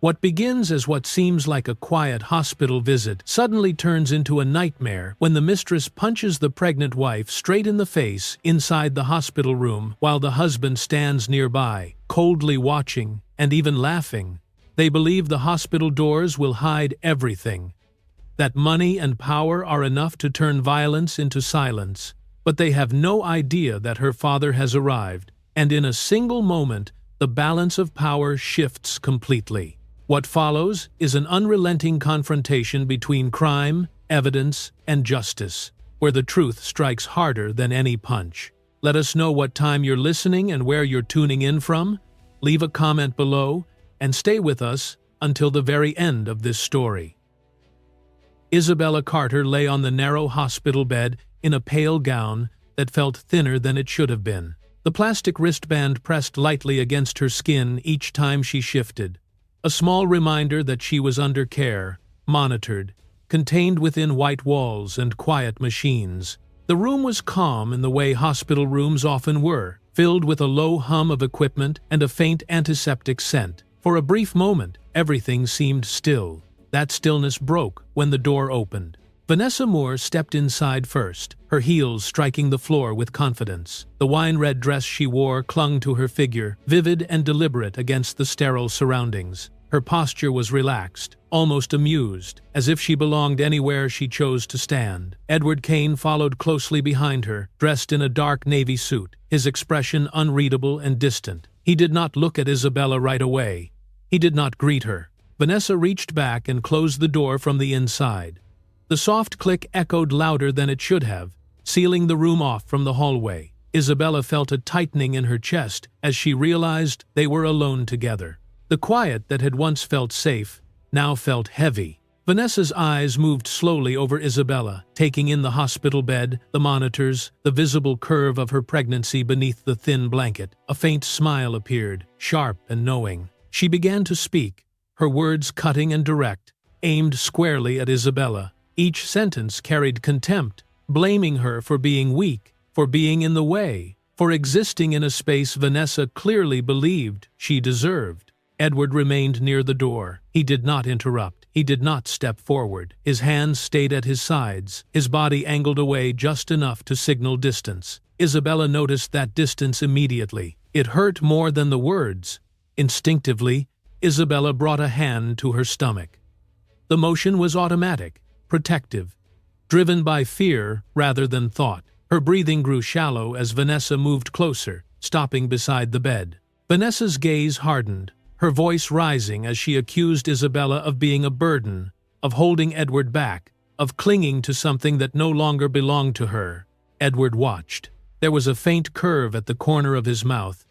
What begins as what seems like a quiet hospital visit suddenly turns into a nightmare when the mistress punches the pregnant wife straight in the face inside the hospital room while the husband stands nearby, coldly watching and even laughing. They believe the hospital doors will hide everything, that money and power are enough to turn violence into silence, but they have no idea that her father has arrived, and in a single moment the balance of power shifts completely. What follows is an unrelenting confrontation between crime, evidence, and justice, where the truth strikes harder than any punch. Let us know what time you're listening and where you're tuning in from. Leave a comment below, and stay with us until the very end of this story. Isabella Carter lay on the narrow hospital bed in a pale gown that felt thinner than it should have been. The plastic wristband pressed lightly against her skin each time she shifted. A small reminder that she was under care, monitored, contained within white walls and quiet machines. The room was calm in the way hospital rooms often were, filled with a low hum of equipment and a faint antiseptic scent. For a brief moment, everything seemed still. That stillness broke when the door opened. Vanessa Moore stepped inside first, her heels striking the floor with confidence. The wine-red dress she wore clung to her figure, vivid and deliberate against the sterile surroundings. Her posture was relaxed, almost amused, as if she belonged anywhere she chose to stand. Edward Kane followed closely behind her, dressed in a dark navy suit, his expression unreadable and distant. He did not look at Isabella right away. He did not greet her. Vanessa reached back and closed the door from the inside. The soft click echoed louder than it should have, sealing the room off from the hallway. Isabella felt a tightening in her chest as she realized they were alone together. The quiet that had once felt safe now felt heavy. Vanessa's eyes moved slowly over Isabella, taking in the hospital bed, the monitors, the visible curve of her pregnancy beneath the thin blanket. A faint smile appeared, sharp and knowing. She began to speak, her words cutting and direct, aimed squarely at Isabella. Each sentence carried contempt, blaming her for being weak, for being in the way, for existing in a space Vanessa clearly believed she deserved. Edward remained near the door. He did not interrupt. He did not step forward. His hands stayed at his sides, his body angled away just enough to signal distance. Isabella noticed that distance immediately. It hurt more than the words. Instinctively, Isabella brought a hand to her stomach. The motion was automatic, protective, driven by fear rather than thought. Her breathing grew shallow as Vanessa moved closer, stopping beside the bed. Vanessa's gaze hardened, her voice rising as she accused Isabella of being a burden, of holding Edward back, of clinging to something that no longer belonged to her. Edward watched. There was a faint curve at the corner of his mouth.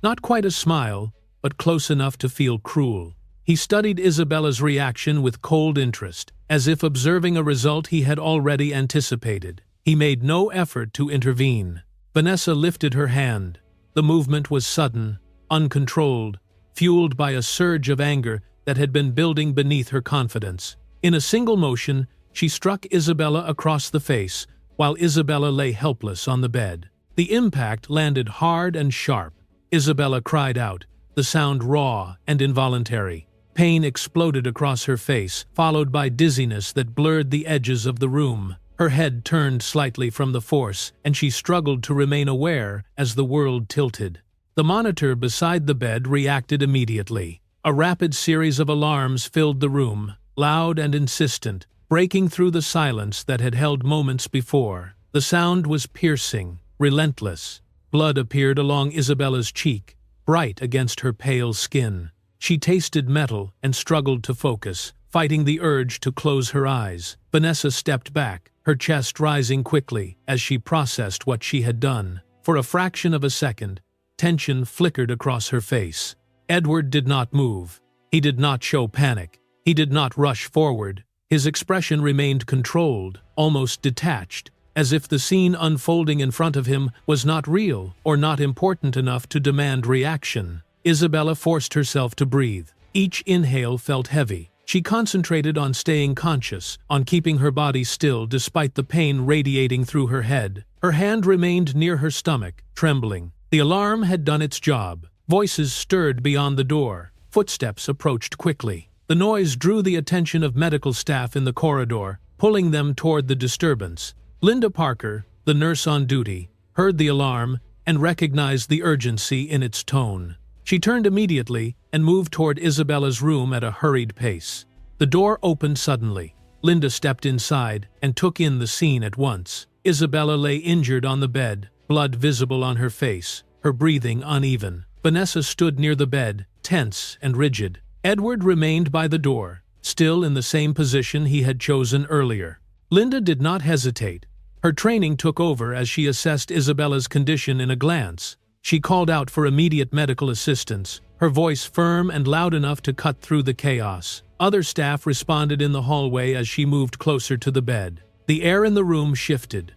Not quite a smile, but close enough to feel cruel. He studied Isabella's reaction with cold interest, as if observing a result he had already anticipated. He made no effort to intervene. Vanessa lifted her hand. The movement was sudden, uncontrolled, fueled by a surge of anger that had been building beneath her confidence. In a single motion, she struck Isabella across the face, while Isabella lay helpless on the bed. The impact landed hard and sharp. Isabella cried out, the sound raw and involuntary. Pain exploded across her face, followed by dizziness that blurred the edges of the room. Her head turned slightly from the force, and she struggled to remain aware as the world tilted. The monitor beside the bed reacted immediately. A rapid series of alarms filled the room, loud and insistent, breaking through the silence that had held moments before. The sound was piercing, relentless. Blood appeared along Isabella's cheek, bright against her pale skin. She tasted metal and struggled to focus, fighting the urge to close her eyes. Vanessa stepped back, her chest rising quickly as she processed what she had done. For a fraction of a second, tension flickered across her face. Edward did not move. He did not show panic. He did not rush forward. His expression remained controlled, almost detached, as if the scene unfolding in front of him was not real or not important enough to demand reaction. Isabella forced herself to breathe. Each inhale felt heavy. She concentrated on staying conscious, on keeping her body still despite the pain radiating through her head. Her hand remained near her stomach, trembling. The alarm had done its job. Voices stirred beyond the door, Footsteps approached quickly. The noise drew the attention of medical staff in the corridor, pulling them toward the disturbance. Linda Parker, the nurse on duty, heard the alarm and recognized the urgency in its tone. She turned immediately and moved toward Isabella's room at a hurried pace. The door opened suddenly. Linda stepped inside and took in the scene at once. Isabella lay injured on the bed, blood visible on her face, her breathing uneven. Vanessa stood near the bed, tense and rigid. Edward remained by the door, still in the same position he had chosen earlier. Linda did not hesitate. Her training took over as she assessed Isabella's condition in a glance. She called out for immediate medical assistance, her voice firm and loud enough to cut through the chaos. Other staff responded in the hallway as she moved closer to the bed. The air in the room shifted.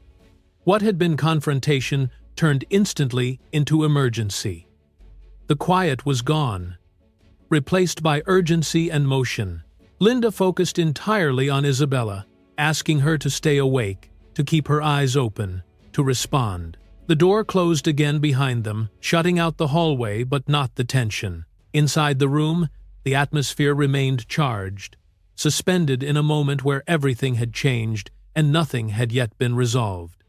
What had been confrontation turned instantly into emergency. The quiet was gone, replaced by urgency and motion. Linda focused entirely on Isabella, asking her to stay awake, to keep her eyes open, to respond. The door closed again behind them, shutting out the hallway but not the tension. Inside the room, the atmosphere remained charged, suspended in a moment where everything had changed and nothing had yet been resolved.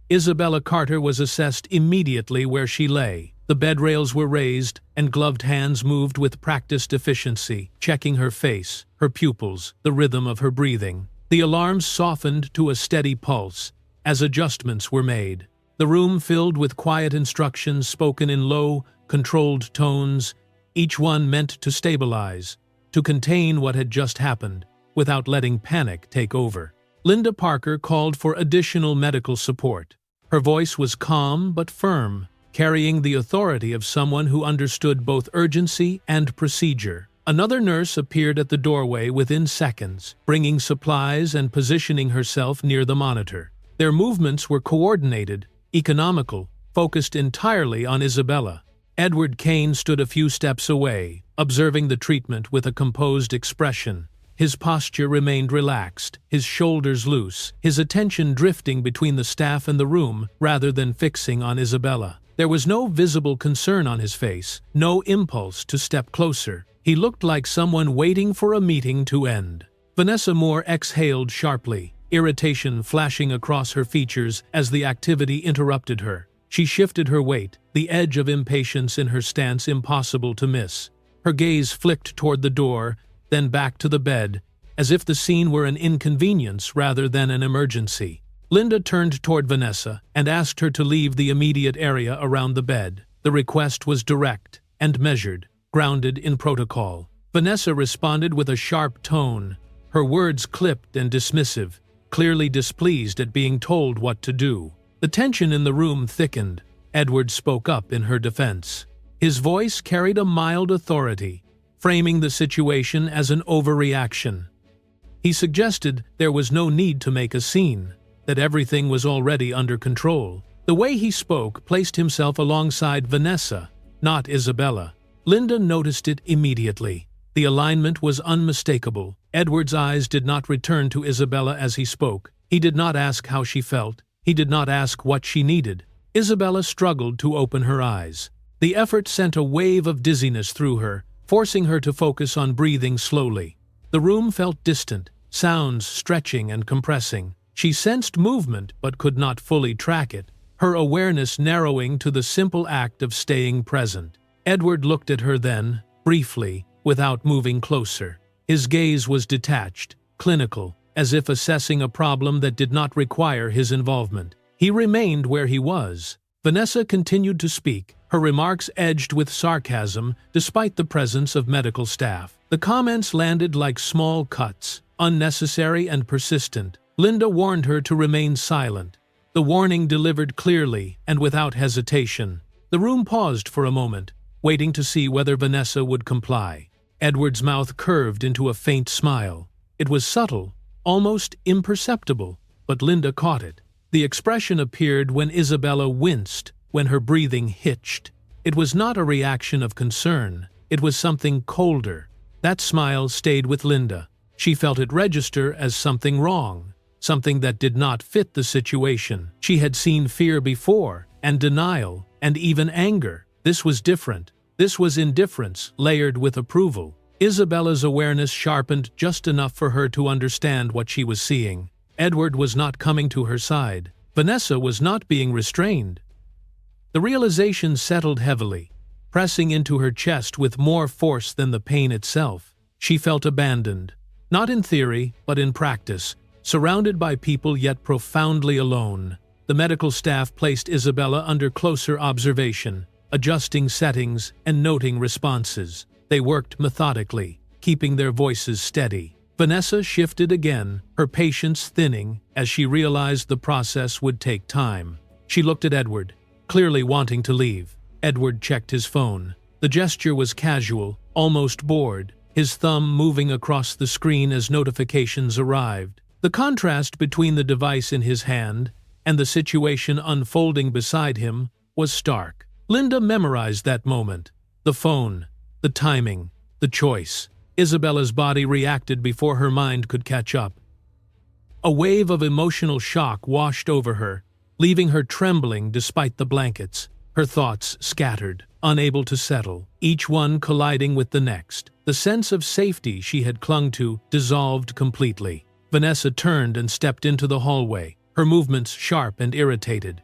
Isabella Carter was assessed immediately where she lay. The bed rails were raised, and gloved hands moved with practiced efficiency, checking her face, her pupils, the rhythm of her breathing. The alarms softened to a steady pulse as adjustments were made. The room filled with quiet instructions spoken in low, controlled tones, each one meant to stabilize, to contain what had just happened, without letting panic take over. Linda Parker called for additional medical support. Her voice was calm but firm, carrying the authority of someone who understood both urgency and procedure. Another nurse appeared at the doorway within seconds, bringing supplies and positioning herself near the monitor. Their movements were coordinated, economical, focused entirely on Isabella. Edward Kane stood a few steps away, observing the treatment with a composed expression. His posture remained relaxed, his shoulders loose, his attention drifting between the staff and the room rather than fixing on Isabella. There was no visible concern on his face, no impulse to step closer. He looked like someone waiting for a meeting to end. Vanessa Moore exhaled sharply, irritation flashing across her features as the activity interrupted her. She shifted her weight, the edge of impatience in her stance impossible to miss. Her gaze flicked toward the door, then back to the bed, as if the scene were an inconvenience rather than an emergency. Linda turned toward Vanessa and asked her to leave the immediate area around the bed. The request was direct and measured, grounded in protocol. Vanessa responded with a sharp tone, her words clipped and dismissive, clearly displeased at being told what to do. The tension in the room thickened. Edward spoke up in her defense. His voice carried a mild authority, framing the situation as an overreaction. He suggested there was no need to make a scene, that everything was already under control. The way he spoke placed himself alongside Vanessa, not Isabella. Linda noticed it immediately. The alignment was unmistakable. Edward's eyes did not return to Isabella as he spoke. He did not ask how she felt. He did not ask what she needed. Isabella struggled to open her eyes. The effort sent a wave of dizziness through her, forcing her to focus on breathing slowly. The room felt distant, sounds stretching and compressing. She sensed movement but could not fully track it, her awareness narrowing to the simple act of staying present. Edward looked at her then, briefly, without moving closer. His gaze was detached, clinical, as if assessing a problem that did not require his involvement. He remained where he was. Vanessa continued to speak, her remarks edged with sarcasm despite the presence of medical staff. The comments landed like small cuts, unnecessary and persistent. Linda warned her to remain silent. The warning delivered clearly and without hesitation. The room paused for a moment, waiting to see whether Vanessa would comply. Edward's mouth curved into a faint smile. It was subtle, almost imperceptible, but Linda caught it. The expression appeared when Isabella winced, when her breathing hitched. It was not a reaction of concern. It was something colder. That smile stayed with Linda. She felt it register as something wrong, something that did not fit the situation. She had seen fear before, and denial, and even anger. This was different. This was indifference, layered with approval. Isabella's awareness sharpened just enough for her to understand what she was seeing. Edward was not coming to her side. Vanessa was not being restrained. The realization settled heavily, pressing into her chest with more force than the pain itself. She felt abandoned, not in theory, but in practice, surrounded by people yet profoundly alone. The medical staff placed Isabella under closer observation, adjusting settings and noting responses. They worked methodically, keeping their voices steady. Vanessa shifted again, her patience thinning as she realized the process would take time. She looked at Edward, clearly wanting to leave. Edward checked his phone. The gesture was casual, almost bored, his thumb moving across the screen as notifications arrived. The contrast between the device in his hand and the situation unfolding beside him was stark. Linda memorized that moment. The phone, the timing, the choice. Isabella's body reacted before her mind could catch up. A wave of emotional shock washed over her, leaving her trembling despite the blankets. Her thoughts scattered, unable to settle, each one colliding with the next. The sense of safety she had clung to dissolved completely. Vanessa turned and stepped into the hallway, her movements sharp and irritated.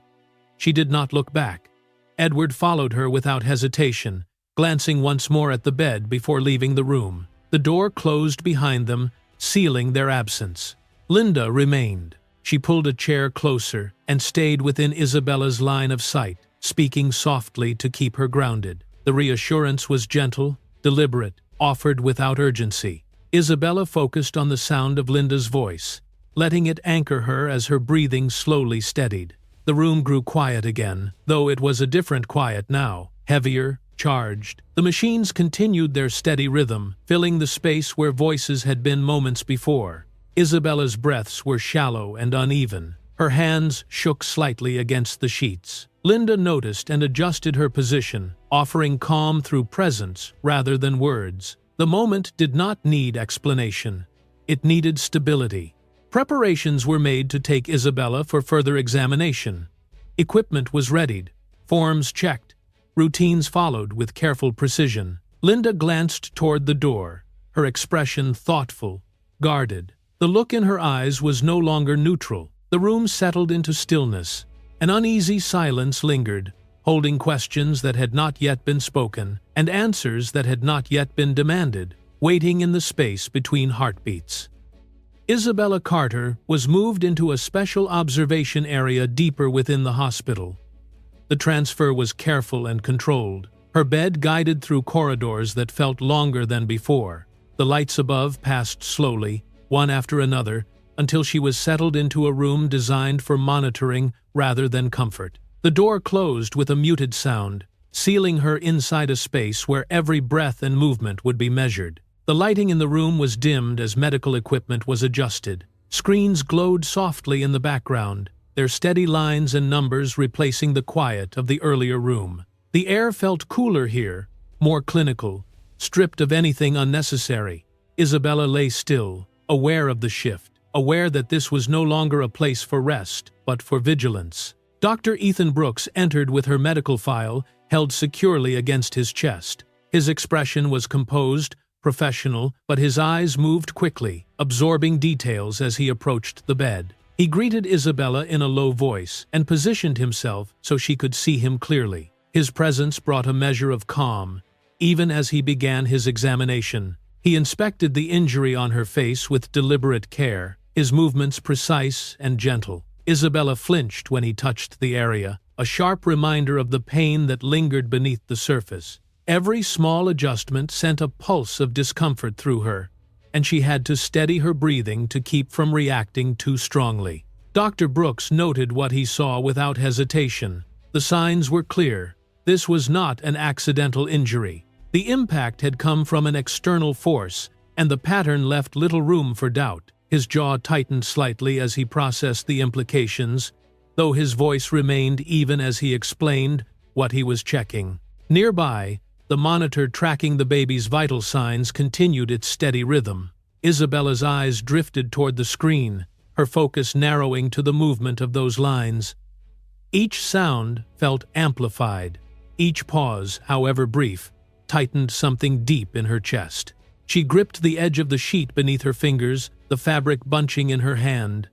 She did not look back. Edward followed her without hesitation, glancing once more at the bed before leaving the room. The door closed behind them, sealing their absence. Linda remained. She pulled a chair closer and stayed within Isabella's line of sight, speaking softly to keep her grounded. The reassurance was gentle, deliberate, offered without urgency. Isabella focused on the sound of Linda's voice, letting it anchor her as her breathing slowly steadied. The room grew quiet again, though it was a different quiet now, heavier, charged. The machines continued their steady rhythm, filling the space where voices had been moments before. Isabella's breaths were shallow and uneven. Her hands shook slightly against the sheets. Linda noticed and adjusted her position, offering calm through presence rather than words. The moment did not need explanation. It needed stability. Preparations were made to take Isabella for further examination. Equipment was readied, forms checked, routines followed with careful precision. Linda glanced toward the door, her expression thoughtful, guarded. The look in her eyes was no longer neutral. The room settled into stillness. An uneasy silence lingered, holding questions that had not yet been spoken and answers that had not yet been demanded, waiting in the space between heartbeats. Isabella Carter was moved into a special observation area deeper within the hospital. The transfer was careful and controlled, her bed guided through corridors that felt longer than before. The lights above passed slowly, one after another, until she was settled into a room designed for monitoring rather than comfort. The door closed with a muted sound, sealing her inside a space where every breath and movement would be measured. The lighting in the room was dimmed as medical equipment was adjusted. Screens glowed softly in the background, their steady lines and numbers replacing the quiet of the earlier room. The air felt cooler here, more clinical, stripped of anything unnecessary. Isabella lay still, aware of the shift, aware that this was no longer a place for rest, but for vigilance. Dr. Ethan Brooks entered with her medical file held securely against his chest. His expression was composed, professional, but his eyes moved quickly, absorbing details as he approached the bed. He greeted Isabella in a low voice and positioned himself so she could see him clearly. His presence brought a measure of calm, even as he began his examination. He inspected the injury on her face with deliberate care, his movements precise and gentle. Isabella flinched when he touched the area, a sharp reminder of the pain that lingered beneath the surface. Every small adjustment sent a pulse of discomfort through her, and she had to steady her breathing to keep from reacting too strongly. Dr. Brooks noted what he saw without hesitation. The signs were clear. This was not an accidental injury. The impact had come from an external force, and the pattern left little room for doubt. His jaw tightened slightly as he processed the implications, though his voice remained even as he explained what he was checking. Nearby, the monitor tracking the baby's vital signs continued its steady rhythm. Isabella's eyes drifted toward the screen, her focus narrowing to the movement of those lines. Each sound felt amplified, each pause, however brief, tightened something deep in her chest. She gripped the edge of the sheet beneath her fingers, the fabric bunching in her hand.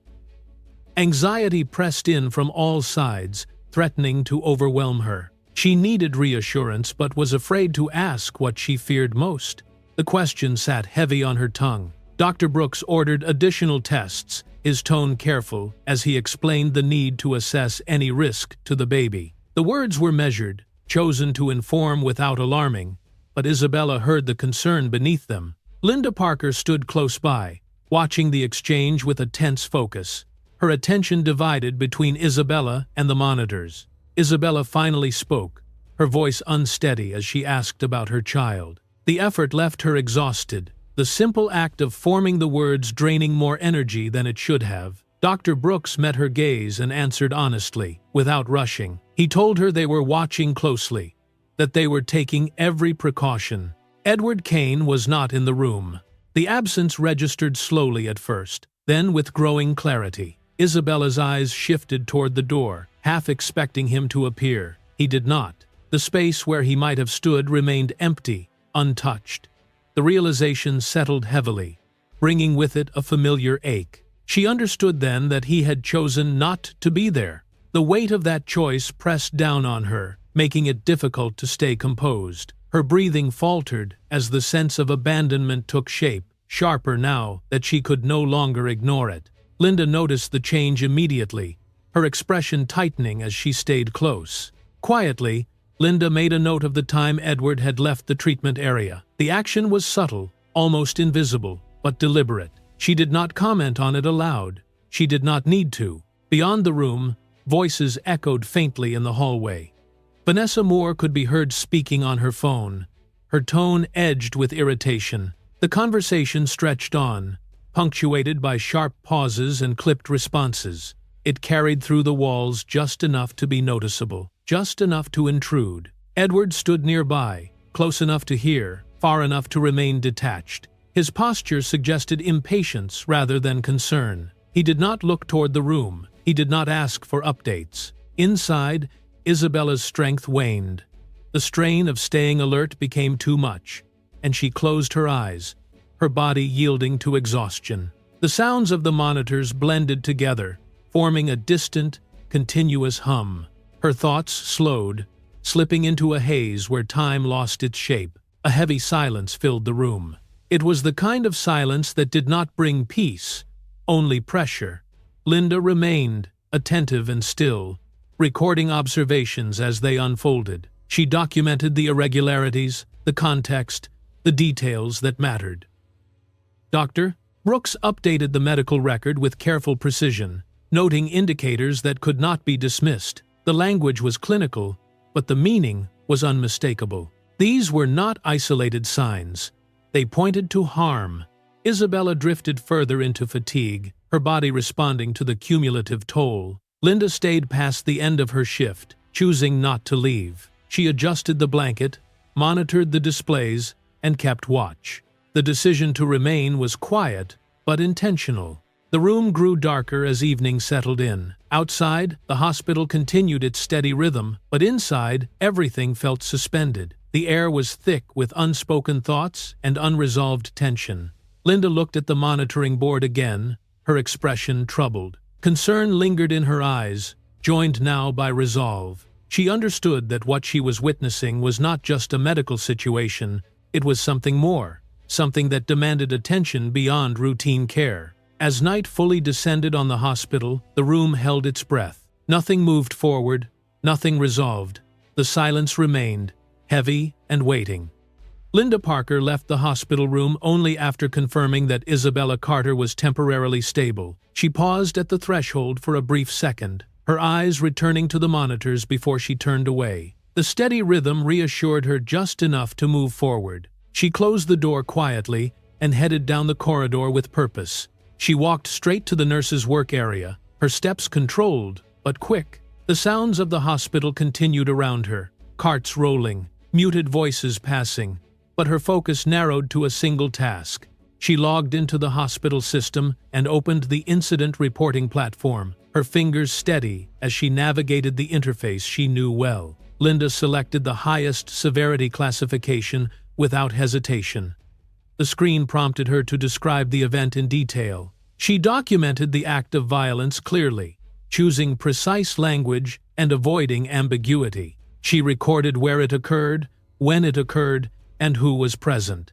Anxiety pressed in from all sides, threatening to overwhelm her. She needed reassurance but was afraid to ask what she feared most. The question sat heavy on her tongue. Dr. Brooks ordered additional tests, his tone careful as he explained the need to assess any risk to the baby. The words were measured, chosen to inform without alarming, but Isabella heard the concern beneath them. Linda Parker stood close by, watching the exchange with a tense focus, her attention divided between Isabella and the monitors. Isabella finally spoke, her voice unsteady as she asked about her child. The effort left her exhausted, the simple act of forming the words draining more energy than it should have. Dr. Brooks met her gaze and answered honestly, without rushing. He told her they were watching closely, that they were taking every precaution. Edward Kane was not in the room. The absence registered slowly at first, then with growing clarity. Isabella's eyes shifted toward the door, half expecting him to appear. He did not. The space where he might have stood remained empty, untouched. The realization settled heavily, bringing with it a familiar ache. She understood then that he had chosen not to be there. The weight of that choice pressed down on her, making it difficult to stay composed. Her breathing faltered as the sense of abandonment took shape, sharper now that she could no longer ignore it. Linda noticed the change immediately, her expression tightening as she stayed close. Quietly, Linda made a note of the time Edward had left the treatment area. The action was subtle, almost invisible, but deliberate. She did not comment on it aloud. She did not need to. Beyond the room, voices echoed faintly in the hallway. Vanessa Moore could be heard speaking on her phone, her tone edged with irritation. The conversation stretched on, punctuated by sharp pauses and clipped responses. It carried through the walls just enough to be noticeable, just enough to intrude. Edward stood nearby, close enough to hear, far enough to remain detached. His posture suggested impatience rather than concern. He did not look toward the room. He did not ask for updates. Inside, Isabella's strength waned. The strain of staying alert became too much, and she closed her eyes, her body yielding to exhaustion. The sounds of the monitors blended together, forming a distant, continuous hum. Her thoughts slowed, slipping into a haze where time lost its shape. A heavy silence filled the room. It was the kind of silence that did not bring peace, only pressure. Linda remained, attentive and still, recording observations as they unfolded. She documented the irregularities, the context, the details that mattered. Dr. Brooks updated the medical record with careful precision, noting indicators that could not be dismissed. The language was clinical, but the meaning was unmistakable. These were not isolated signs. They pointed to harm. Isabella drifted further into fatigue, her body responding to the cumulative toll. Linda stayed past the end of her shift, choosing not to leave. She adjusted the blanket, monitored the displays, and kept watch. The decision to remain was quiet, but intentional. The room grew darker as evening settled in. Outside, the hospital continued its steady rhythm, but inside, everything felt suspended. The air was thick with unspoken thoughts and unresolved tension. Linda looked at the monitoring board again, her expression troubled. Concern lingered in her eyes, joined now by resolve. She understood that what she was witnessing was not just a medical situation, it was something more, something that demanded attention beyond routine care. As night fully descended on the hospital, the room held its breath. Nothing moved forward, nothing resolved. The silence remained, heavy and waiting. Linda Parker left the hospital room only after confirming that Isabella Carter was temporarily stable. She paused at the threshold for a brief second, her eyes returning to the monitors before she turned away. The steady rhythm reassured her just enough to move forward. She closed the door quietly and headed down the corridor with purpose. She walked straight to the nurse's work area, her steps controlled, but quick. The sounds of the hospital continued around her, carts rolling, muted voices passing, but her focus narrowed to a single task. She logged into the hospital system and opened the incident reporting platform, her fingers steady as she navigated the interface she knew well. Linda selected the highest severity classification without hesitation. The screen prompted her to describe the event in detail. She documented the act of violence clearly, choosing precise language and avoiding ambiguity. She recorded where it occurred, when it occurred, and who was present.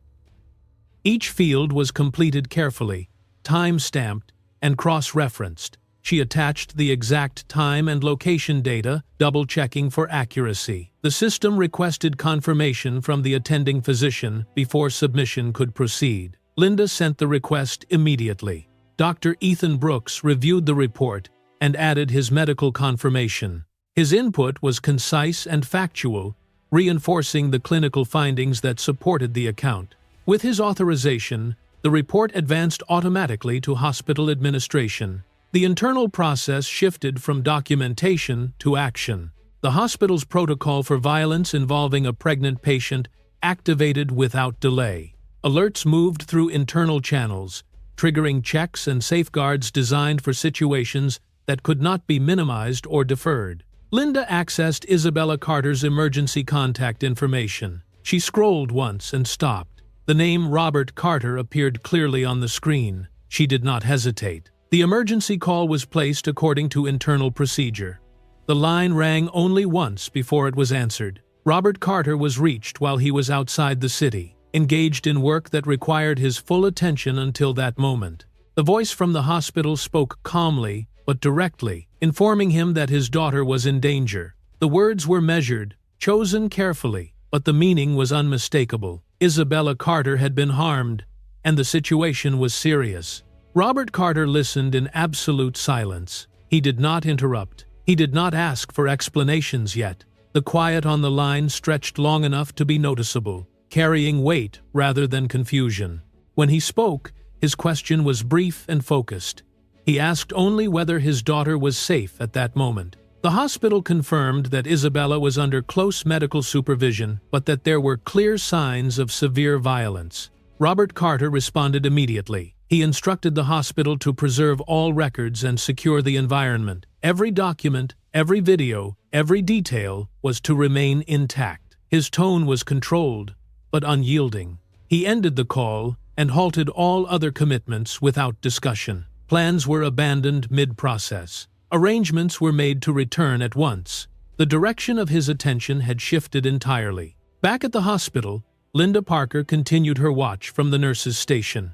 Each field was completed carefully, time-stamped, and cross-referenced. She attached the exact time and location data, double-checking for accuracy. The system requested confirmation from the attending physician before submission could proceed. Linda sent the request immediately. Dr. Ethan Brooks reviewed the report and added his medical confirmation. His input was concise and factual, reinforcing the clinical findings that supported the account. With his authorization, the report advanced automatically to hospital administration. The internal process shifted from documentation to action. The hospital's protocol for violence involving a pregnant patient activated without delay. Alerts moved through internal channels, triggering checks and safeguards designed for situations that could not be minimized or deferred. Linda accessed Isabella Carter's emergency contact information. She scrolled once and stopped. The name Robert Carter appeared clearly on the screen. She did not hesitate. The emergency call was placed according to internal procedure. The line rang only once before it was answered. Robert Carter was reached while he was outside the city, engaged in work that required his full attention until that moment. The voice from the hospital spoke calmly but directly, informing him that his daughter was in danger. The words were measured, chosen carefully, but the meaning was unmistakable. Isabella Carter had been harmed, and the situation was serious. Robert Carter listened in absolute silence. He did not interrupt. He did not ask for explanations yet. The quiet on the line stretched long enough to be noticeable, carrying weight rather than confusion. When he spoke, his question was brief and focused. He asked only whether his daughter was safe at that moment. The hospital confirmed that Isabella was under close medical supervision, but that there were clear signs of severe violence. Robert Carter responded immediately. He instructed the hospital to preserve all records and secure the environment. Every document, every video, every detail was to remain intact. His tone was controlled, but unyielding. He ended the call and halted all other commitments without discussion. Plans were abandoned mid-process. Arrangements were made to return at once. The direction of his attention had shifted entirely. Back at the hospital, Linda Parker continued her watch from the nurse's station.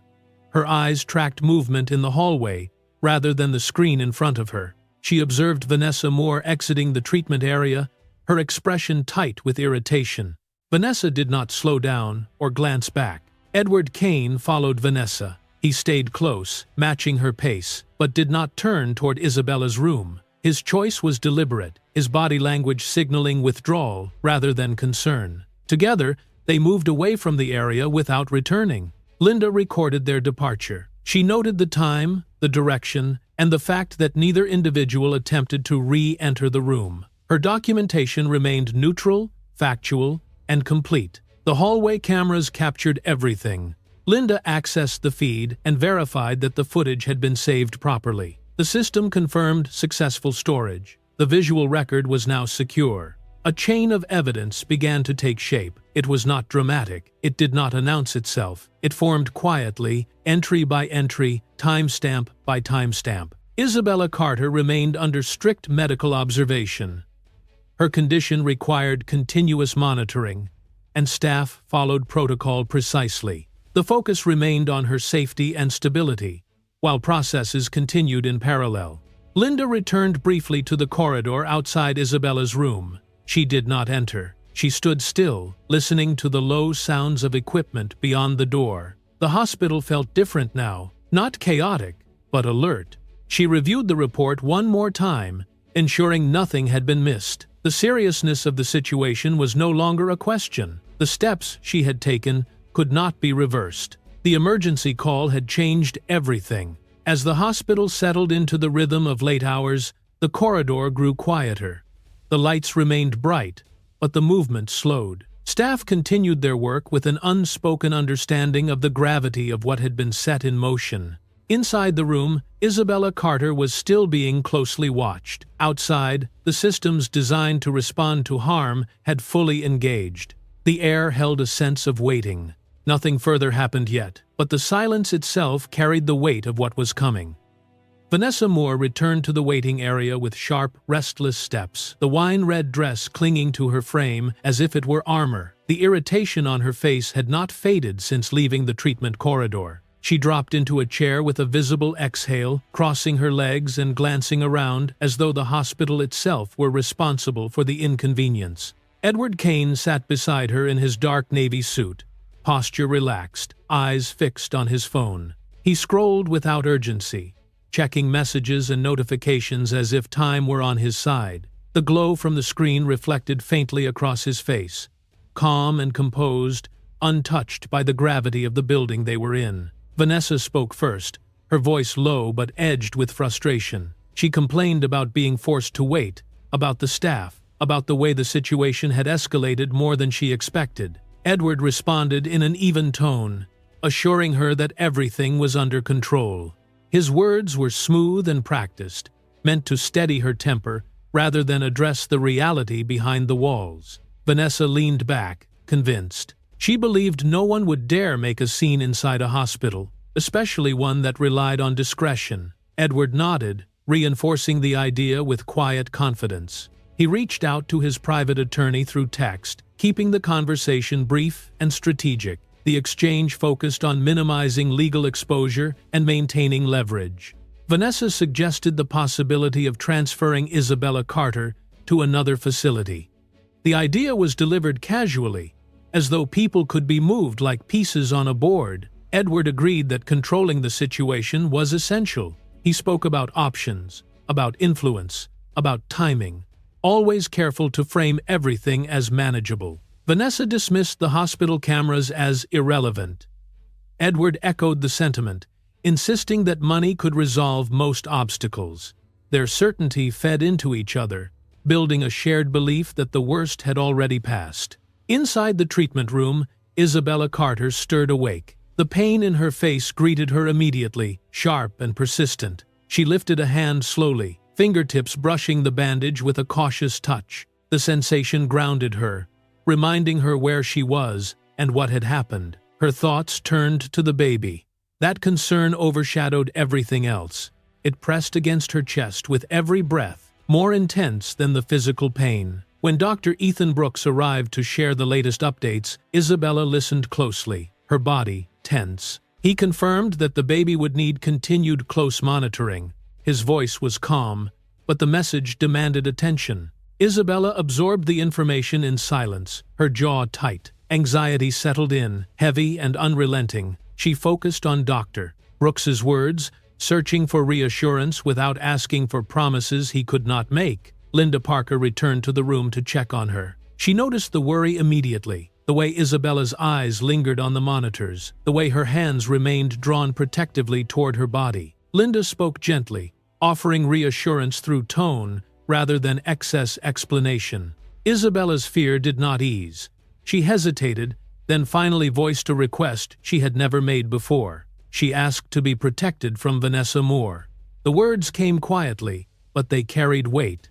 Her eyes tracked movement in the hallway rather than the screen in front of her. She observed Vanessa Moore exiting the treatment area, her expression tight with irritation. Vanessa did not slow down or glance back. Edward Kane followed Vanessa. He stayed close, matching her pace, but did not turn toward Isabella's room. His choice was deliberate, his body language signaling withdrawal rather than concern. Together, they moved away from the area without returning. Linda recorded their departure. She noted the time, the direction, and the fact that neither individual attempted to re-enter the room. Her documentation remained neutral, factual, and complete. The hallway cameras captured everything. Linda accessed the feed and verified that the footage had been saved properly. The system confirmed successful storage. The visual record was now secure. A chain of evidence began to take shape. It was not dramatic. It did not announce itself. It formed quietly, entry by entry, timestamp by timestamp. Isabella Carter remained under strict medical observation. Her condition required continuous monitoring, and staff followed protocol precisely. The focus remained on her safety and stability, while processes continued in parallel. Linda returned briefly to the corridor outside Isabella's room. She did not enter. She stood still, listening to the low sounds of equipment beyond the door. The hospital felt different now, not chaotic, but alert. She reviewed the report one more time, ensuring nothing had been missed. The seriousness of the situation was no longer a question. The steps she had taken could not be reversed. The emergency call had changed everything. As the hospital settled into the rhythm of late hours, the corridor grew quieter. The lights remained bright, but the movement slowed. Staff continued their work with an unspoken understanding of the gravity of what had been set in motion. Inside the room, Isabella Carter was still being closely watched. Outside, the systems designed to respond to harm had fully engaged. The air held a sense of waiting. Nothing further happened yet, but the silence itself carried the weight of what was coming. Vanessa Moore returned to the waiting area with sharp, restless steps, the wine-red dress clinging to her frame as if it were armor. The irritation on her face had not faded since leaving the treatment corridor. She dropped into a chair with a visible exhale, crossing her legs and glancing around as though the hospital itself were responsible for the inconvenience. Edward Kane sat beside her in his dark navy suit, posture relaxed, eyes fixed on his phone. He scrolled without urgency, checking messages and notifications as if time were on his side. The glow from the screen reflected faintly across his face, calm and composed, untouched by the gravity of the building they were in. Vanessa spoke first, her voice low but edged with frustration. She complained about being forced to wait, about the staff, about the way the situation had escalated more than she expected. Edward responded in an even tone, assuring her that everything was under control. His words were smooth and practiced, meant to steady her temper rather than address the reality behind the walls. Vanessa leaned back, convinced. She believed no one would dare make a scene inside a hospital, especially one that relied on discretion. Edward nodded, reinforcing the idea with quiet confidence. He reached out to his private attorney through text, keeping the conversation brief and strategic. The exchange focused on minimizing legal exposure and maintaining leverage. Vanessa suggested the possibility of transferring Isabella Carter to another facility. The idea was delivered casually, as though people could be moved like pieces on a board. Edward agreed that controlling the situation was essential. He spoke about options, about influence, about timing, always careful to frame everything as manageable. Vanessa dismissed the hospital cameras as irrelevant. Edward echoed the sentiment, insisting that money could resolve most obstacles. Their certainty fed into each other, building a shared belief that the worst had already passed. Inside the treatment room, Isabella Carter stirred awake. The pain in her face greeted her immediately, sharp and persistent. She lifted a hand slowly, fingertips brushing the bandage with a cautious touch. The sensation grounded her, reminding her where she was and what had happened. Her thoughts turned to the baby. That concern overshadowed everything else. It pressed against her chest with every breath, more intense than the physical pain. When Dr. Ethan Brooks arrived to share the latest updates, Isabella listened closely, her body tense. He confirmed that the baby would need continued close monitoring. His voice was calm, but the message demanded attention. Isabella absorbed the information in silence, her jaw tight. Anxiety settled in, heavy and unrelenting. She focused on Dr. Brooks's words, searching for reassurance without asking for promises he could not make. Linda Parker returned to the room to check on her. She noticed the worry immediately, the way Isabella's eyes lingered on the monitors, the way her hands remained drawn protectively toward her body. Linda spoke gently, offering reassurance through tone rather than excess explanation. Isabella's fear did not ease. She hesitated, then finally voiced a request she had never made before. She asked to be protected from Vanessa Moore. The words came quietly, but they carried weight.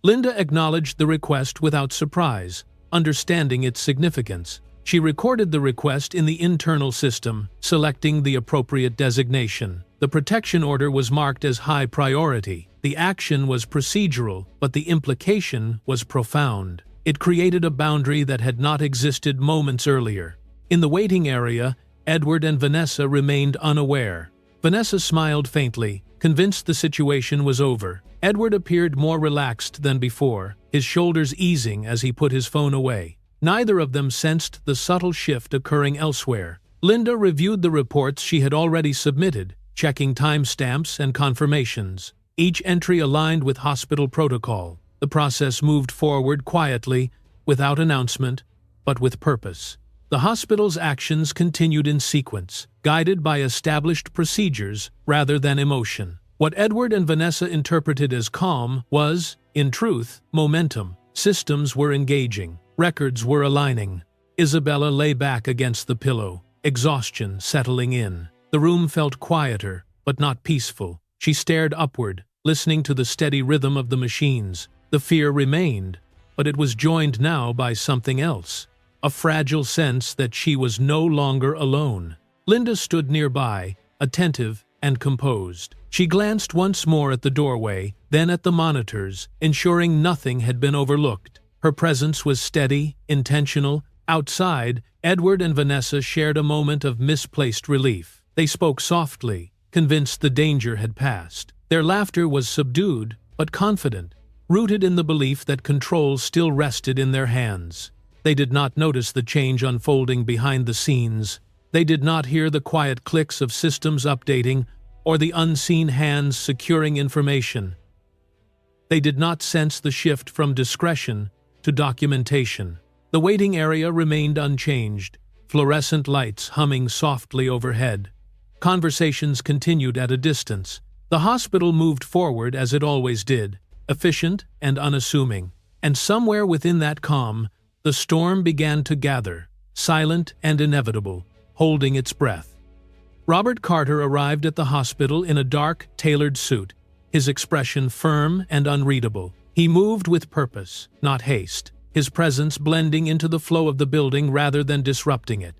Linda acknowledged the request without surprise, understanding its significance. She recorded the request in the internal system, selecting the appropriate designation. The protection order was marked as high priority. The action was procedural, but the implication was profound. It created a boundary that had not existed moments earlier. In the waiting area, Edward and Vanessa remained unaware. Vanessa smiled faintly, convinced the situation was over. Edward appeared more relaxed than before, his shoulders easing as he put his phone away. Neither of them sensed the subtle shift occurring elsewhere. Linda reviewed the reports she had already submitted, checking timestamps and confirmations. Each entry aligned with hospital protocol. The process moved forward quietly, without announcement, but with purpose. The hospital's actions continued in sequence, guided by established procedures rather than emotion. What Edward and Vanessa interpreted as calm was, in truth, momentum. Systems were engaging. Records were aligning. Isabella lay back against the pillow, exhaustion settling in. The room felt quieter, but not peaceful. She stared upward, listening to the steady rhythm of the machines. The fear remained, but it was joined now by something else, a fragile sense that she was no longer alone. Linda stood nearby, attentive and composed. She glanced once more at the doorway, then at the monitors, ensuring nothing had been overlooked. Her presence was steady, intentional. Outside, Edward and Vanessa shared a moment of misplaced relief. They spoke softly, convinced the danger had passed. Their laughter was subdued, but confident, rooted in the belief that control still rested in their hands. They did not notice the change unfolding behind the scenes. They did not hear the quiet clicks of systems updating or the unseen hands securing information. They did not sense the shift from discretion to documentation. The waiting area remained unchanged, fluorescent lights humming softly overhead. Conversations continued at a distance. The hospital moved forward as it always did, efficient and unassuming. And somewhere within that calm, the storm began to gather, silent and inevitable, holding its breath. Robert Carter arrived at the hospital in a dark, tailored suit, his expression firm and unreadable. He moved with purpose, not haste, his presence blending into the flow of the building rather than disrupting it.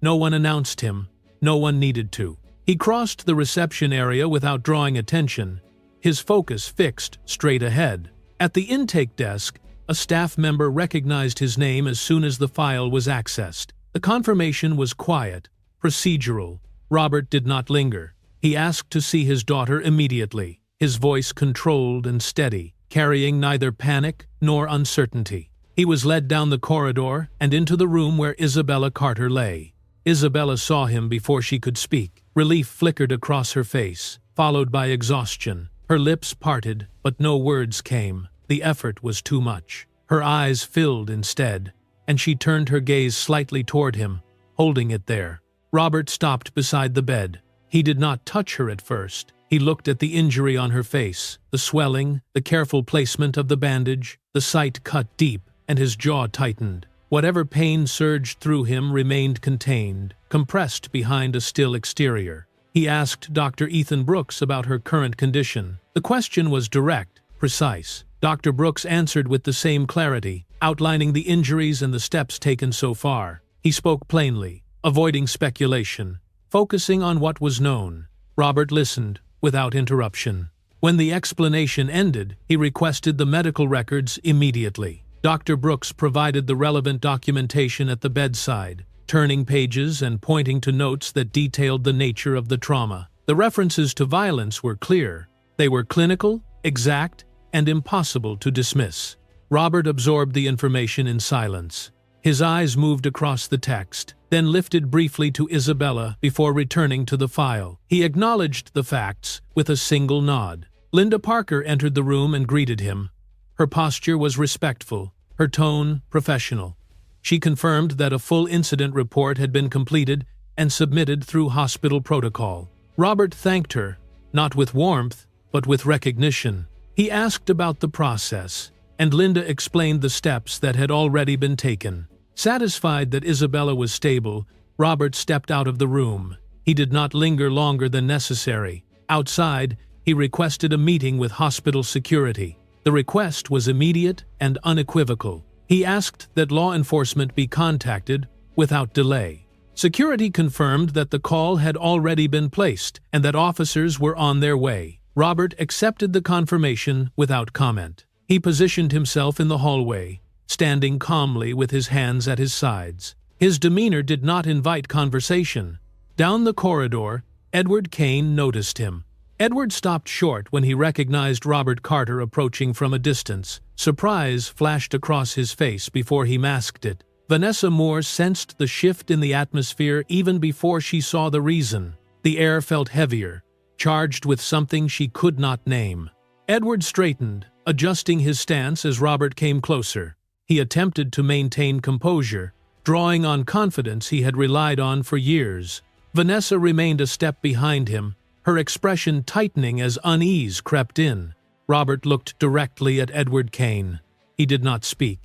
No one announced him, no one needed to. He crossed the reception area without drawing attention, his focus fixed straight ahead. At the intake desk, a staff member recognized his name as soon as the file was accessed. The confirmation was quiet, procedural. Robert did not linger. He asked to see his daughter immediately, his voice controlled and steady, carrying neither panic nor uncertainty. He was led down the corridor and into the room where Isabella Carter lay. Isabella saw him before she could speak. Relief flickered across her face, followed by exhaustion. Her lips parted, but no words came. The effort was too much. Her eyes filled instead, and she turned her gaze slightly toward him, holding it there. Robert stopped beside the bed. He did not touch her at first. He looked at the injury on her face, the swelling, the careful placement of the bandage. The sight cut deep, and his jaw tightened. Whatever pain surged through him remained contained, compressed behind a still exterior. He asked Dr. Ethan Brooks about her current condition. The question was direct, precise. Dr. Brooks answered with the same clarity, outlining the injuries and the steps taken so far. He spoke plainly, avoiding speculation, focusing on what was known. Robert listened, without interruption. When the explanation ended, he requested the medical records immediately. Dr. Brooks provided the relevant documentation at the bedside, turning pages and pointing to notes that detailed the nature of the trauma. The references to violence were clear. They were clinical, exact, and impossible to dismiss. Robert absorbed the information in silence. His eyes moved across the text, then lifted briefly to Isabella before returning to the file. He acknowledged the facts with a single nod. Linda Parker entered the room and greeted him. Her posture was respectful, her tone professional. She confirmed that a full incident report had been completed and submitted through hospital protocol. Robert thanked her, not with warmth, but with recognition. He asked about the process, and Linda explained the steps that had already been taken. Satisfied that Isabella was stable, Robert stepped out of the room. He did not linger longer than necessary. Outside, he requested a meeting with hospital security. The request was immediate and unequivocal. He asked that law enforcement be contacted without delay. Security confirmed that the call had already been placed and that officers were on their way. Robert accepted the confirmation without comment. He positioned himself in the hallway, standing calmly with his hands at his sides. His demeanor did not invite conversation. Down the corridor, Edward Kane noticed him. Edward stopped short when he recognized Robert Carter approaching from a distance. Surprise flashed across his face before he masked it. Vanessa Moore sensed the shift in the atmosphere even before she saw the reason. The air felt heavier, charged with something she could not name. Edward straightened, adjusting his stance as Robert came closer. He attempted to maintain composure, drawing on confidence he had relied on for years. Vanessa remained a step behind him, her expression tightening as unease crept in. Robert looked directly at Edward Kane. He did not speak.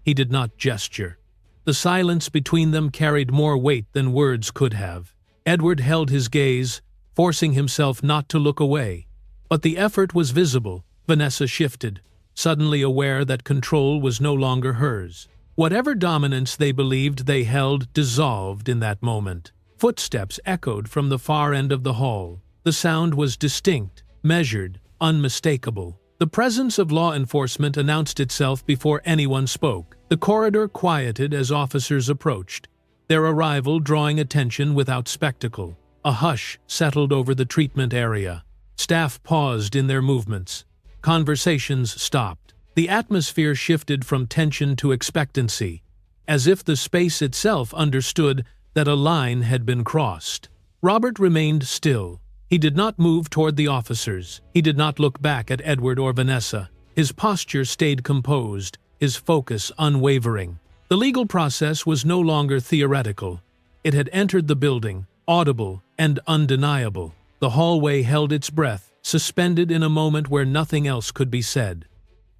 He did not gesture. The silence between them carried more weight than words could have. Edward held his gaze, forcing himself not to look away. But the effort was visible. Vanessa shifted, suddenly aware that control was no longer hers. Whatever dominance they believed they held dissolved in that moment. Footsteps echoed from the far end of the hall. The sound was distinct, measured, unmistakable. The presence of law enforcement announced itself before anyone spoke. The corridor quieted as officers approached, their arrival drawing attention without spectacle. A hush settled over the treatment area. Staff paused in their movements. Conversations stopped. The atmosphere shifted from tension to expectancy, as if the space itself understood that a line had been crossed. Robert remained still. He did not move toward the officers. He did not look back at Edward or Vanessa. His posture stayed composed, his focus unwavering. The legal process was no longer theoretical. It had entered the building, audible and undeniable. The hallway held its breath, suspended in a moment where nothing else could be said.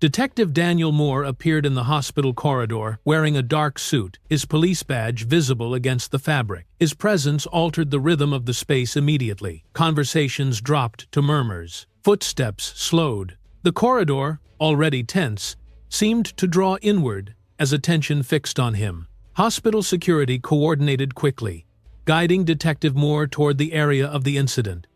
Detective Daniel Moore appeared in the hospital corridor, wearing a dark suit, his police badge visible against the fabric. His presence altered the rhythm of the space immediately. Conversations dropped to murmurs. Footsteps slowed. The corridor, already tense, seemed to draw inward as attention fixed on him. Hospital security coordinated quickly, guiding Detective Moore toward the area of the incident.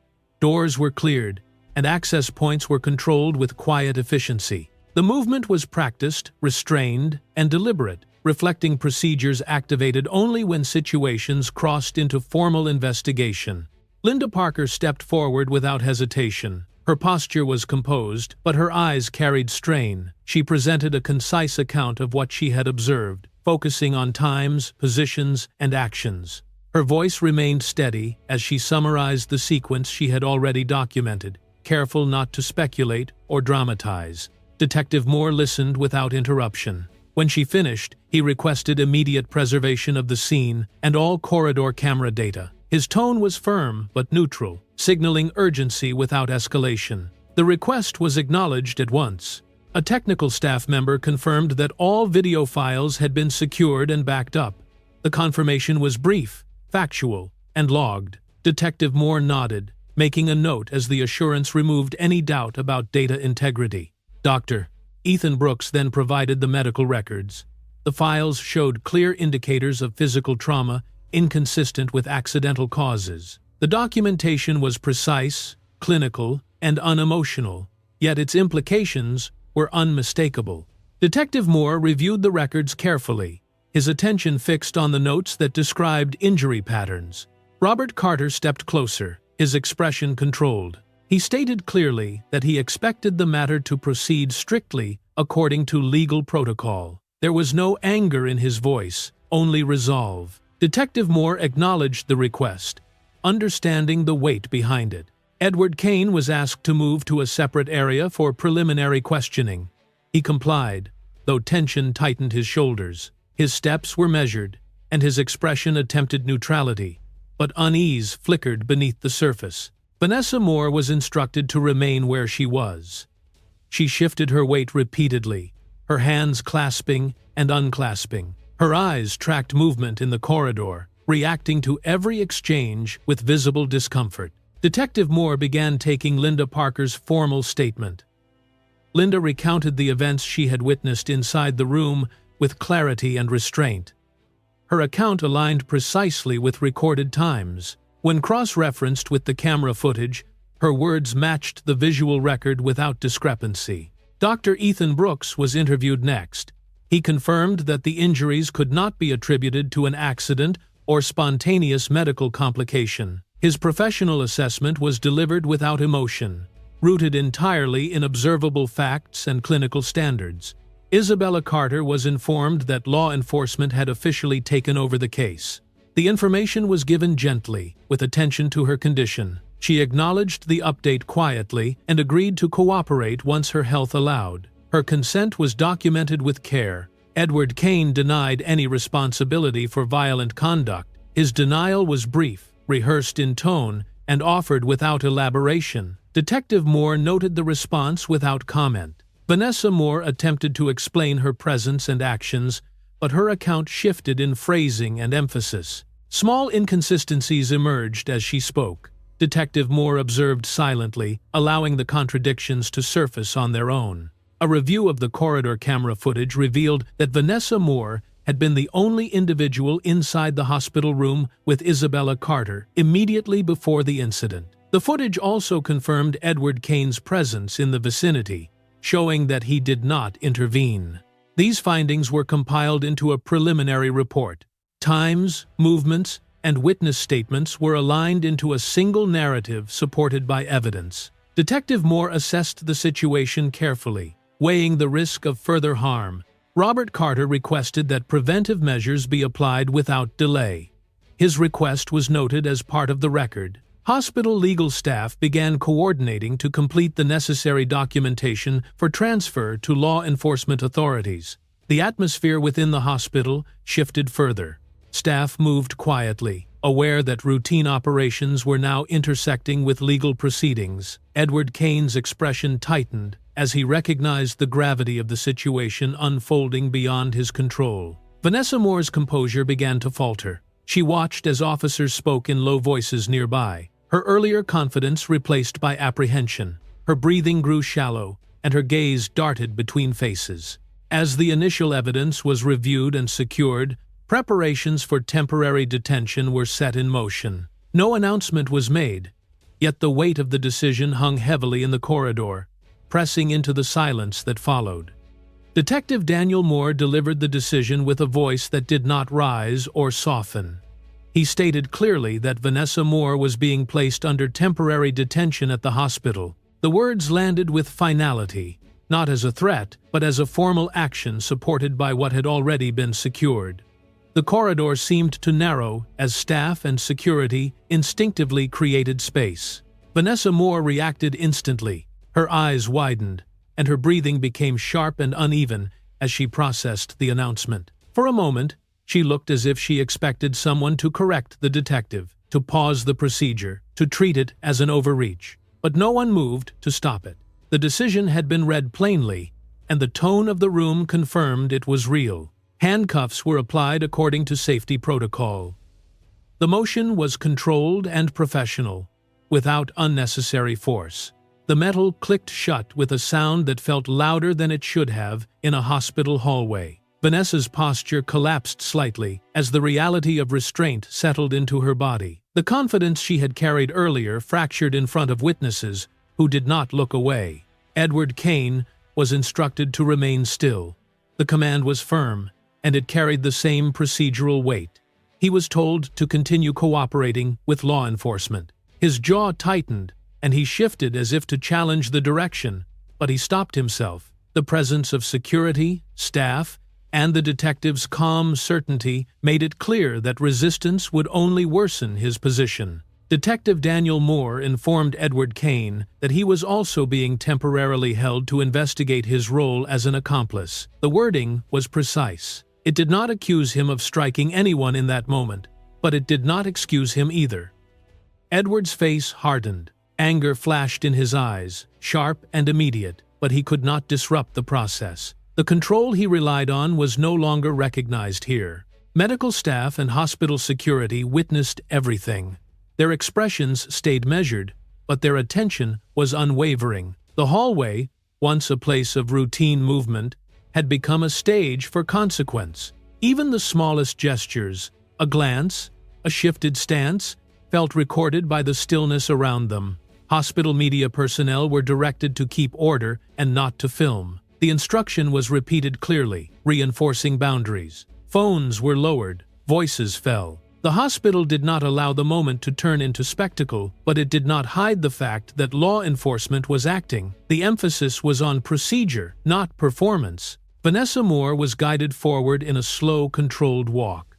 Doors were cleared, and access points were controlled with quiet efficiency. The movement was practiced, restrained, and deliberate, reflecting procedures activated only when situations crossed into formal investigation. Linda Parker stepped forward without hesitation. Her posture was composed, but her eyes carried strain. She presented a concise account of what she had observed, focusing on times, positions, and actions. Her voice remained steady as she summarized the sequence she had already documented, careful not to speculate or dramatize. Detective Moore listened without interruption. When she finished, he requested immediate preservation of the scene and all corridor camera data. His tone was firm but neutral, signaling urgency without escalation. The request was acknowledged at once. A technical staff member confirmed that all video files had been secured and backed up. The confirmation was brief, factual, and logged. Detective Moore nodded, making a note as the assurance removed any doubt about data integrity. Dr. Ethan Brooks then provided the medical records. The files showed clear indicators of physical trauma inconsistent with accidental causes. The documentation was precise, clinical, and unemotional, yet its implications were unmistakable. Detective Moore reviewed the records carefully, his attention fixed on the notes that described injury patterns. Robert Carter stepped closer, his expression controlled. He stated clearly that he expected the matter to proceed strictly according to legal protocol. There was no anger in his voice, only resolve. Detective Moore acknowledged the request, understanding the weight behind it. Edward Kane was asked to move to a separate area for preliminary questioning. He complied, though tension tightened his shoulders. His steps were measured, and his expression attempted neutrality, but unease flickered beneath the surface. Vanessa Moore was instructed to remain where she was. She shifted her weight repeatedly, her hands clasping and unclasping. Her eyes tracked movement in the corridor, reacting to every exchange with visible discomfort. Detective Moore began taking Linda Parker's formal statement. Linda recounted the events she had witnessed inside the room with clarity and restraint. Her account aligned precisely with recorded times. When cross-referenced with the camera footage, her words matched the visual record without discrepancy. Dr. Ethan Brooks was interviewed next. He confirmed that the injuries could not be attributed to an accident or spontaneous medical complication. His professional assessment was delivered without emotion, rooted entirely in observable facts and clinical standards. Isabella Carter was informed that law enforcement had officially taken over the case. The information was given gently, with attention to her condition. She acknowledged the update quietly and agreed to cooperate once her health allowed. Her consent was documented with care. Edward Kane denied any responsibility for violent conduct. His denial was brief, rehearsed in tone, and offered without elaboration. Detective Moore noted the response without comment. Vanessa Moore attempted to explain her presence and actions, but her account shifted in phrasing and emphasis. Small inconsistencies emerged as she spoke. Detective Moore observed silently, allowing the contradictions to surface on their own. A review of the corridor camera footage revealed that Vanessa Moore had been the only individual inside the hospital room with Isabella Carter immediately before the incident. The footage also confirmed Edward Kane's presence in the vicinity, showing that he did not intervene. These findings were compiled into a preliminary report. Times, movements, and witness statements were aligned into a single narrative supported by evidence. Detective Moore assessed the situation carefully, weighing the risk of further harm. Robert Carter requested that preventive measures be applied without delay. His request was noted as part of the record. Hospital legal staff began coordinating to complete the necessary documentation for transfer to law enforcement authorities. The atmosphere within the hospital shifted further. Staff moved quietly, aware that routine operations were now intersecting with legal proceedings. Edward Kane's expression tightened as he recognized the gravity of the situation unfolding beyond his control. Vanessa Moore's composure began to falter. She watched as officers spoke in low voices nearby, her earlier confidence replaced by apprehension. Her breathing grew shallow, and her gaze darted between faces. As the initial evidence was reviewed and secured, preparations for temporary detention were set in motion. No announcement was made, yet the weight of the decision hung heavily in the corridor, pressing into the silence that followed. Detective Daniel Moore delivered the decision with a voice that did not rise or soften. He stated clearly that Vanessa Moore was being placed under temporary detention at the hospital. The words landed with finality, not as a threat, but as a formal action supported by what had already been secured. The corridor seemed to narrow as staff and security instinctively created space. Vanessa Moore reacted instantly. Her eyes widened, and her breathing became sharp and uneven as she processed the announcement. For a moment, she looked as if she expected someone to correct the detective, to pause the procedure, to treat it as an overreach. But no one moved to stop it. The decision had been read plainly, and the tone of the room confirmed it was real. Handcuffs were applied according to safety protocol. The motion was controlled and professional, without unnecessary force. The metal clicked shut with a sound that felt louder than it should have in a hospital hallway. Vanessa's posture collapsed slightly as the reality of restraint settled into her body. The confidence she had carried earlier fractured in front of witnesses who did not look away. Edward Kane was instructed to remain still. The command was firm, and it carried the same procedural weight. He was told to continue cooperating with law enforcement. His jaw tightened, and he shifted as if to challenge the direction, but he stopped himself. The presence of security, staff, and the detective's calm certainty made it clear that resistance would only worsen his position. Detective Daniel Moore informed Edward Kane that he was also being temporarily held to investigate his role as an accomplice. The wording was precise. It did not accuse him of striking anyone in that moment, but it did not excuse him either. Edward's face hardened. Anger flashed in his eyes, sharp and immediate, but he could not disrupt the process. The control he relied on was no longer recognized here. Medical staff and hospital security witnessed everything. Their expressions stayed measured, but their attention was unwavering. The hallway, once a place of routine movement, had become a stage for consequence. Even the smallest gestures, a glance, a shifted stance, felt recorded by the stillness around them. Hospital media personnel were directed to keep order and not to film. The instruction was repeated clearly, reinforcing boundaries. Phones were lowered, voices fell. The hospital did not allow the moment to turn into spectacle, but it did not hide the fact that law enforcement was acting. The emphasis was on procedure, not performance. Vanessa Moore was guided forward in a slow, controlled walk.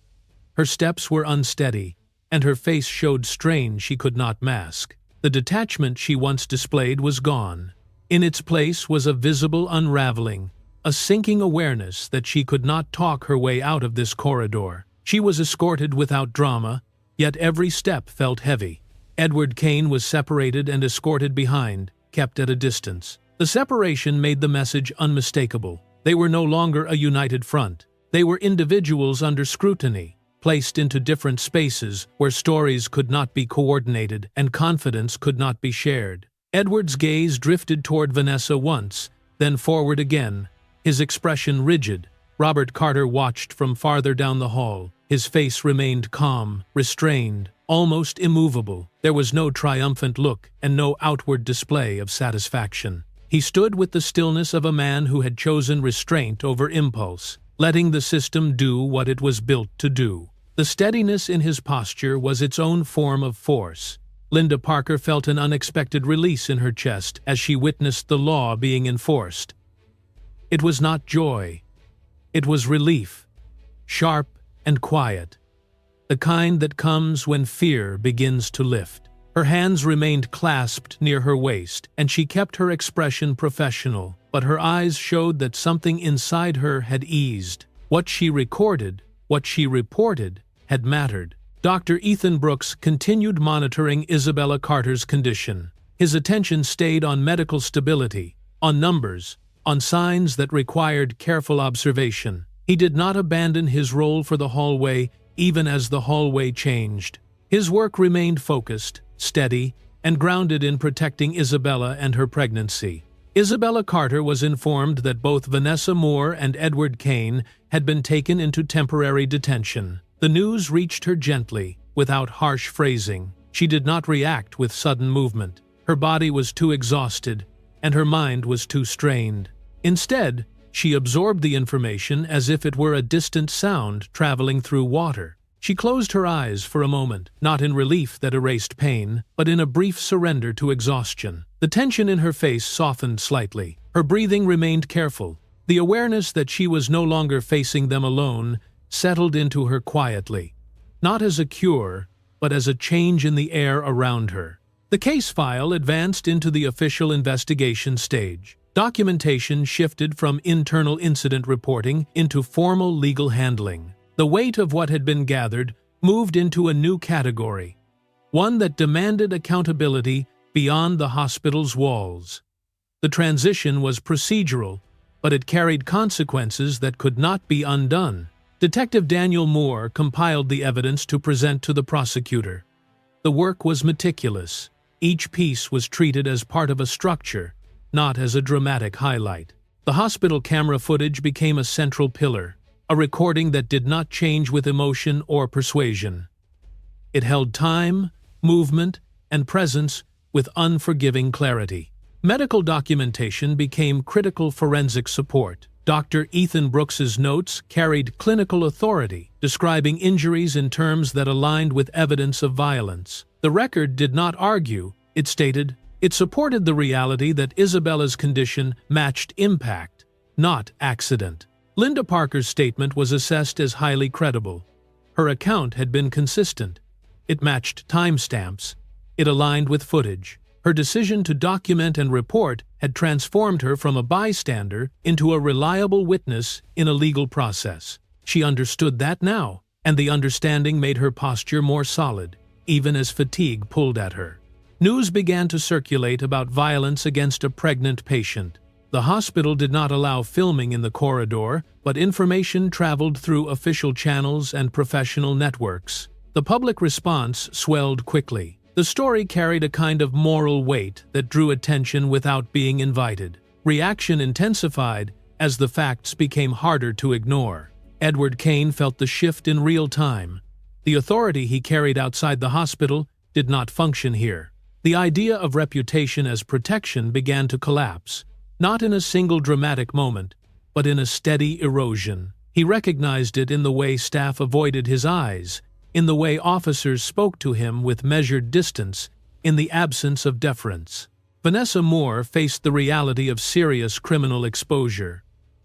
Her steps were unsteady, and her face showed strain she could not mask. The detachment she once displayed was gone. In its place was a visible unraveling, a sinking awareness that she could not talk her way out of this corridor. She was escorted without drama, yet every step felt heavy. Edward Kane was separated and escorted behind, kept at a distance. The separation made the message unmistakable. They were no longer a united front. They were individuals under scrutiny. placed into different spaces where stories could not be coordinated and confidence could not be shared. Edward's gaze drifted toward Vanessa once, then forward again, his expression rigid. Robert Carter watched from farther down the hall. His face remained calm, restrained, almost immovable. There was no triumphant look and no outward display of satisfaction. He stood with the stillness of a man who had chosen restraint over impulse, letting the system do what it was built to do. The steadiness in his posture was its own form of force. Linda Parker felt an unexpected release in her chest as she witnessed the law being enforced. It was not joy. It was relief, sharp and quiet, the kind that comes when fear begins to lift. Her hands remained clasped near her waist, and she kept her expression professional, but her eyes showed that something inside her had eased. What she recorded, what she reported, had mattered. Dr. Ethan Brooks continued monitoring Isabella Carter's condition. His attention stayed on medical stability, on numbers, on signs that required careful observation. He did not abandon his role for the hallway, even as the hallway changed. His work remained focused, steady, and grounded in protecting Isabella and her pregnancy. Isabella Carter was informed that both Vanessa Moore and Edward Kane had been taken into temporary detention. The news reached her gently, without harsh phrasing. She did not react with sudden movement. Her body was too exhausted, and her mind was too strained. Instead, she absorbed the information as if it were a distant sound traveling through water. She closed her eyes for a moment, not in relief that erased pain, but in a brief surrender to exhaustion. The tension in her face softened slightly. Her breathing remained careful. The awareness that she was no longer facing them alone settled into her quietly, not as a cure, but as a change in the air around her. The case file advanced into the official investigation stage. Documentation shifted from internal incident reporting into formal legal handling. The weight of what had been gathered moved into a new category, one that demanded accountability beyond the hospital's walls. The transition was procedural, but it carried consequences that could not be undone. Detective Daniel Moore compiled the evidence to present to the prosecutor. The work was meticulous. Each piece was treated as part of a structure, not as a dramatic highlight. The hospital camera footage became a central pillar, a recording that did not change with emotion or persuasion. It held time, movement, and presence with unforgiving clarity. Medical documentation became critical forensic support. Dr. Ethan Brooks's notes carried clinical authority, describing injuries in terms that aligned with evidence of violence. The record did not argue, it stated. It supported the reality that Isabella's condition matched impact, not accident. Linda Parker's statement was assessed as highly credible. Her account had been consistent. It matched timestamps. It aligned with footage. Her decision to document and report had transformed her from a bystander into a reliable witness in a legal process. She understood that now, and the understanding made her posture more solid, even as fatigue pulled at her. News began to circulate about violence against a pregnant patient. The hospital did not allow filming in the corridor, but information traveled through official channels and professional networks. The public response swelled quickly. The story carried a kind of moral weight that drew attention without being invited. Reaction intensified as the facts became harder to ignore. Edward Kane felt the shift in real time. The authority he carried outside the hospital did not function here. The idea of reputation as protection began to collapse, not in a single dramatic moment, but in a steady erosion. He recognized it in the way staff avoided his eyes, in the way officers spoke to him with measured distance, in the absence of deference. Vanessa Moore faced the reality of serious criminal exposure.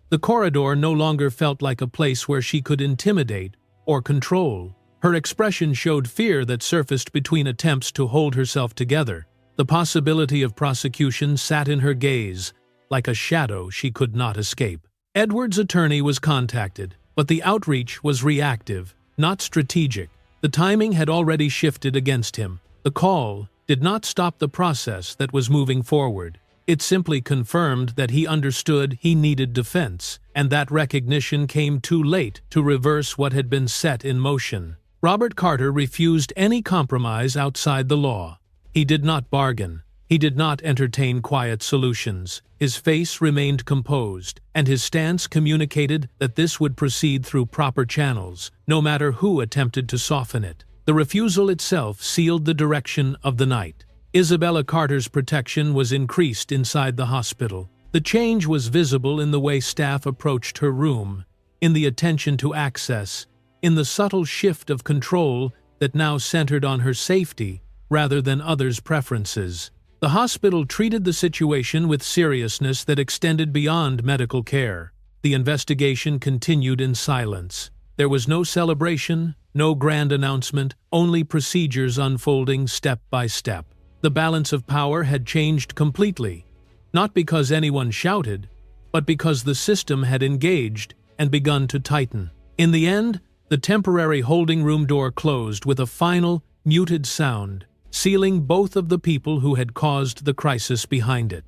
The corridor no longer felt like a place where she could intimidate or control. Her expression showed fear that surfaced between attempts to hold herself together. The possibility of prosecution sat in her gaze, like a shadow she could not escape. Edward's attorney was contacted, but the outreach was reactive, not strategic. The timing had already shifted against him. The call did not stop the process that was moving forward. It simply confirmed that he understood he needed defense, and that recognition came too late to reverse what had been set in motion. Robert Carter refused any compromise outside the law. He did not bargain. He did not entertain quiet solutions. His face remained composed, and his stance communicated that this would proceed through proper channels, no matter who attempted to soften it. The refusal itself sealed the direction of the night. Isabella Carter's protection was increased inside the hospital. The change was visible in the way staff approached her room, in the attention to access, in the subtle shift of control that now centered on her safety rather than others' preferences. The hospital treated the situation with seriousness that extended beyond medical care. The investigation continued in silence. There was no celebration, no grand announcement, only procedures unfolding step by step. The balance of power had changed completely, not because anyone shouted, but because the system had engaged and begun to tighten. In the end, the temporary holding room door closed with a final, muted sound, sealing both of the people who had caused the crisis behind it.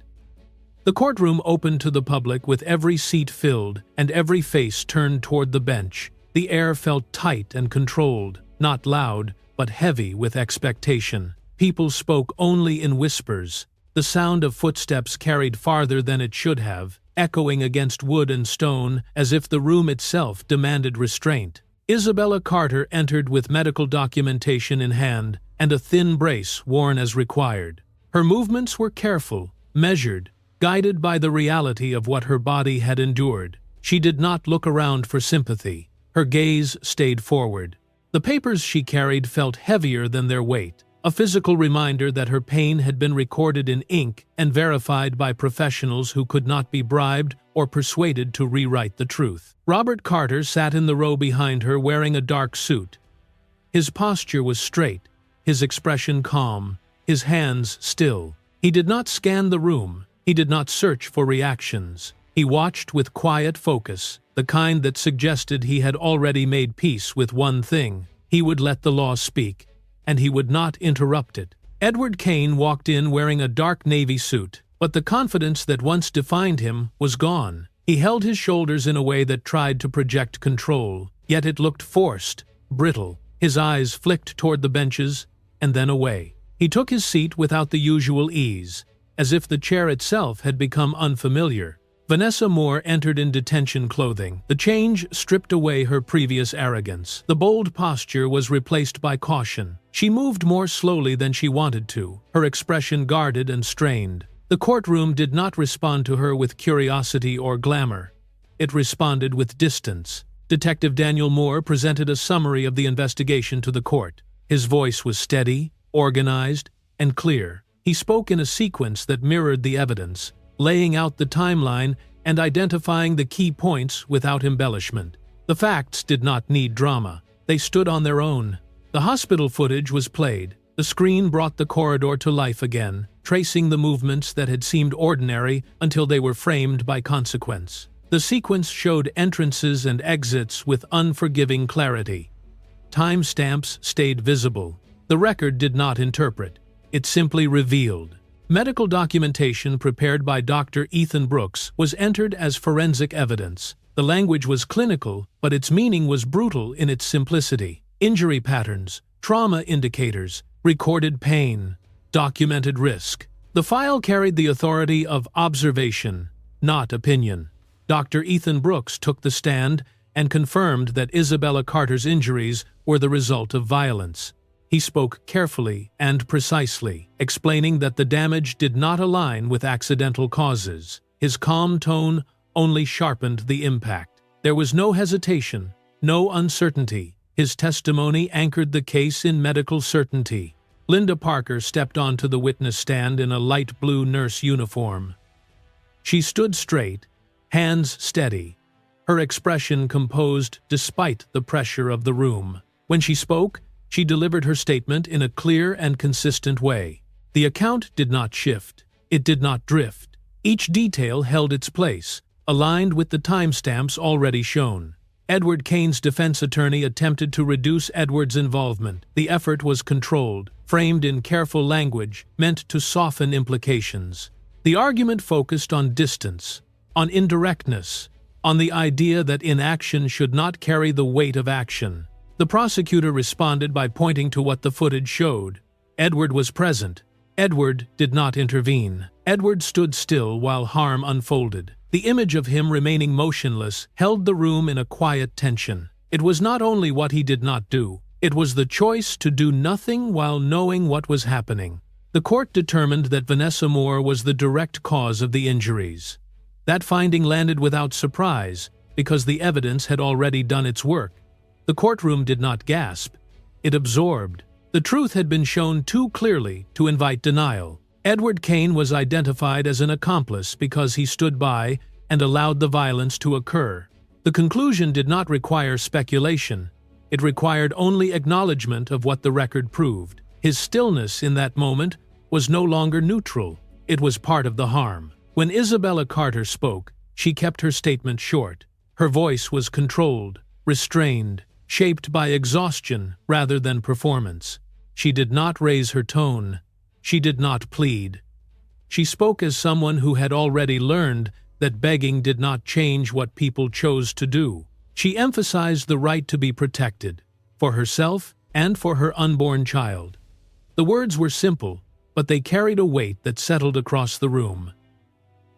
The courtroom opened to the public with every seat filled and every face turned toward the bench. The air felt tight and controlled, not loud, but heavy with expectation. People spoke only in whispers. The sound of footsteps carried farther than it should have, echoing against wood and stone as if the room itself demanded restraint. Isabella Carter entered with medical documentation in hand and a thin brace worn as required. Her movements were careful, measured, guided by the reality of what her body had endured. She did not look around for sympathy. Her gaze stayed forward. The papers she carried felt heavier than their weight, a physical reminder that her pain had been recorded in ink and verified by professionals who could not be bribed or persuaded to rewrite the truth. Robert Carter sat in the row behind her wearing a dark suit. His posture was straight, his expression calm, his hands still. He did not scan the room. He did not search for reactions. He watched with quiet focus, the kind that suggested he had already made peace with one thing. He would let the law speak, and he would not interrupt it. Edward Kane walked in wearing a dark navy suit, but the confidence that once defined him was gone. He held his shoulders in a way that tried to project control, yet it looked forced, brittle. His eyes flicked toward the benches, and then away. He took his seat without the usual ease, as if the chair itself had become unfamiliar. Vanessa Moore entered in detention clothing. The change stripped away her previous arrogance. The bold posture was replaced by caution. She moved more slowly than she wanted to, her expression guarded and strained. The courtroom did not respond to her with curiosity or glamour. It responded with distance. Detective Daniel Moore presented a summary of the investigation to the court. His voice was steady, organized, and clear. He spoke in a sequence that mirrored the evidence, laying out the timeline and identifying the key points without embellishment. The facts did not need drama. They stood on their own. The hospital footage was played. The screen brought the corridor to life again, tracing the movements that had seemed ordinary until they were framed by consequence. The sequence showed entrances and exits with unforgiving clarity. Timestamps stayed visible. The record did not interpret. It simply revealed. Medical documentation prepared by Dr. Ethan Brooks was entered as forensic evidence. The language was clinical, but its meaning was brutal in its simplicity. Injury patterns, trauma indicators, recorded pain, documented risk. The file carried the authority of observation, not opinion. Dr. Ethan Brooks took the stand and confirmed that Isabella Carter's injuries were the result of violence. He spoke carefully and precisely, explaining that the damage did not align with accidental causes. His calm tone only sharpened the impact. There was no hesitation, no uncertainty. His testimony anchored the case in medical certainty. Linda Parker stepped onto the witness stand in a light blue nurse uniform. She stood straight, hands steady, her expression composed despite the pressure of the room. When she spoke, she delivered her statement in a clear and consistent way. The account did not shift. It did not drift. Each detail held its place, aligned with the timestamps already shown. Edward Kane's defense attorney attempted to reduce Edward's involvement. The effort was controlled, framed in careful language, meant to soften implications. The argument focused on distance, on indirectness, on the idea that inaction should not carry the weight of action. The prosecutor responded by pointing to what the footage showed. Edward was present. Edward did not intervene. Edward stood still while harm unfolded. The image of him remaining motionless held the room in a quiet tension. It was not only what he did not do, it was the choice to do nothing while knowing what was happening. The court determined that Vanessa Moore was the direct cause of the injuries. That finding landed without surprise, because the evidence had already done its work. The courtroom did not gasp. It absorbed. The truth had been shown too clearly to invite denial. Edward Kane was identified as an accomplice because he stood by and allowed the violence to occur. The conclusion did not require speculation. It required only acknowledgement of what the record proved. His stillness in that moment was no longer neutral. It was part of the harm. When Isabella Carter spoke, she kept her statement short. Her voice was controlled, restrained, shaped by exhaustion rather than performance. She did not raise her tone. She did not plead. She spoke as someone who had already learned that begging did not change what people chose to do. She emphasized the right to be protected, for herself and for her unborn child. The words were simple, but they carried a weight that settled across the room.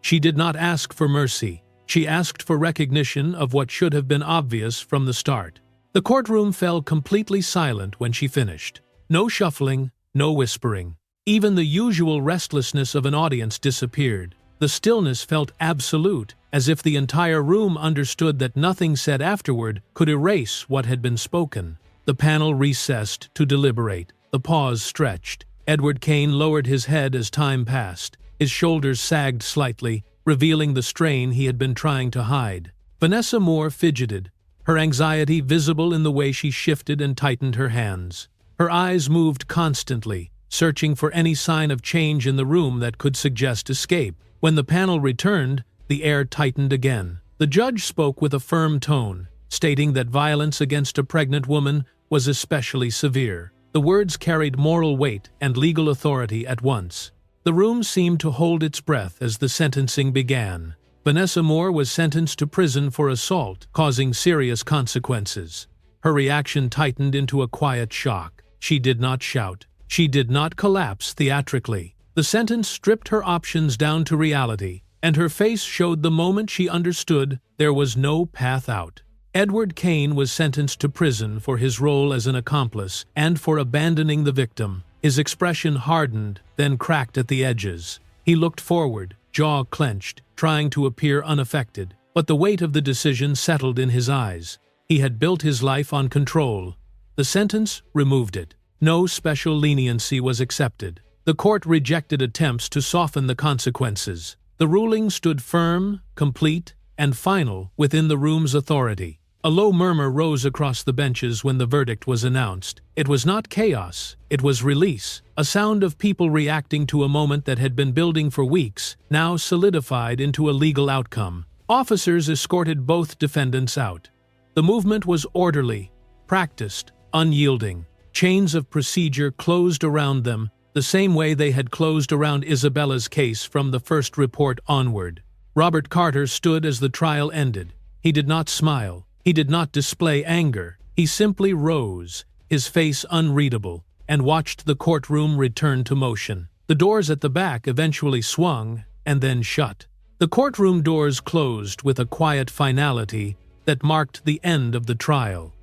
She did not ask for mercy. She asked for recognition of what should have been obvious from the start. The courtroom fell completely silent when she finished. No shuffling, no whispering. Even the usual restlessness of an audience disappeared. The stillness felt absolute, as if the entire room understood that nothing said afterward could erase what had been spoken. The panel recessed to deliberate. The pause stretched. Edward Kane lowered his head as time passed. His shoulders sagged slightly, revealing the strain he had been trying to hide. Vanessa Moore fidgeted, her anxiety visible in the way she shifted and tightened her hands. Her eyes moved constantly, searching for any sign of change in the room that could suggest escape. When the panel returned, the air tightened again. The judge spoke with a firm tone, stating that violence against a pregnant woman was especially severe. The words carried moral weight and legal authority at once. The room seemed to hold its breath as the sentencing began. Vanessa Moore was sentenced to prison for assault, causing serious consequences. Her reaction tightened into a quiet shock. She did not shout. She did not collapse theatrically. The sentence stripped her options down to reality, and her face showed the moment she understood there was no path out. Edward Kane was sentenced to prison for his role as an accomplice and for abandoning the victim. His expression hardened, then cracked at the edges. He looked forward, jaw clenched, trying to appear unaffected, but the weight of the decision settled in his eyes. He had built his life on control. The sentence removed it. No special leniency was accepted. The court rejected attempts to soften the consequences. The ruling stood firm, complete, and final within the room's authority. A low murmur rose across the benches when the verdict was announced. It was not chaos, it was release, a sound of people reacting to a moment that had been building for weeks, now solidified into a legal outcome. Officers escorted both defendants out. The movement was orderly, practiced, unyielding. Chains of procedure closed around them, the same way they had closed around Isabella's case from the first report onward. Robert Carter stood as the trial ended. He did not smile. He did not display anger. He simply rose, his face unreadable, and watched the courtroom return to motion. The doors at the back eventually swung and then shut. The courtroom doors closed with a quiet finality that marked the end of the trial.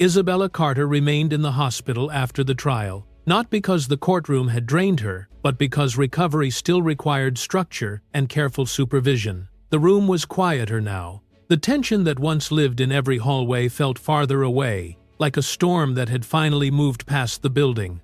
Isabella Carter remained in the hospital after the trial, not because the courtroom had drained her, but because recovery still required structure and careful supervision. The room was quieter now. The tension that once lived in every hallway felt farther away, like a storm that had finally moved past the building.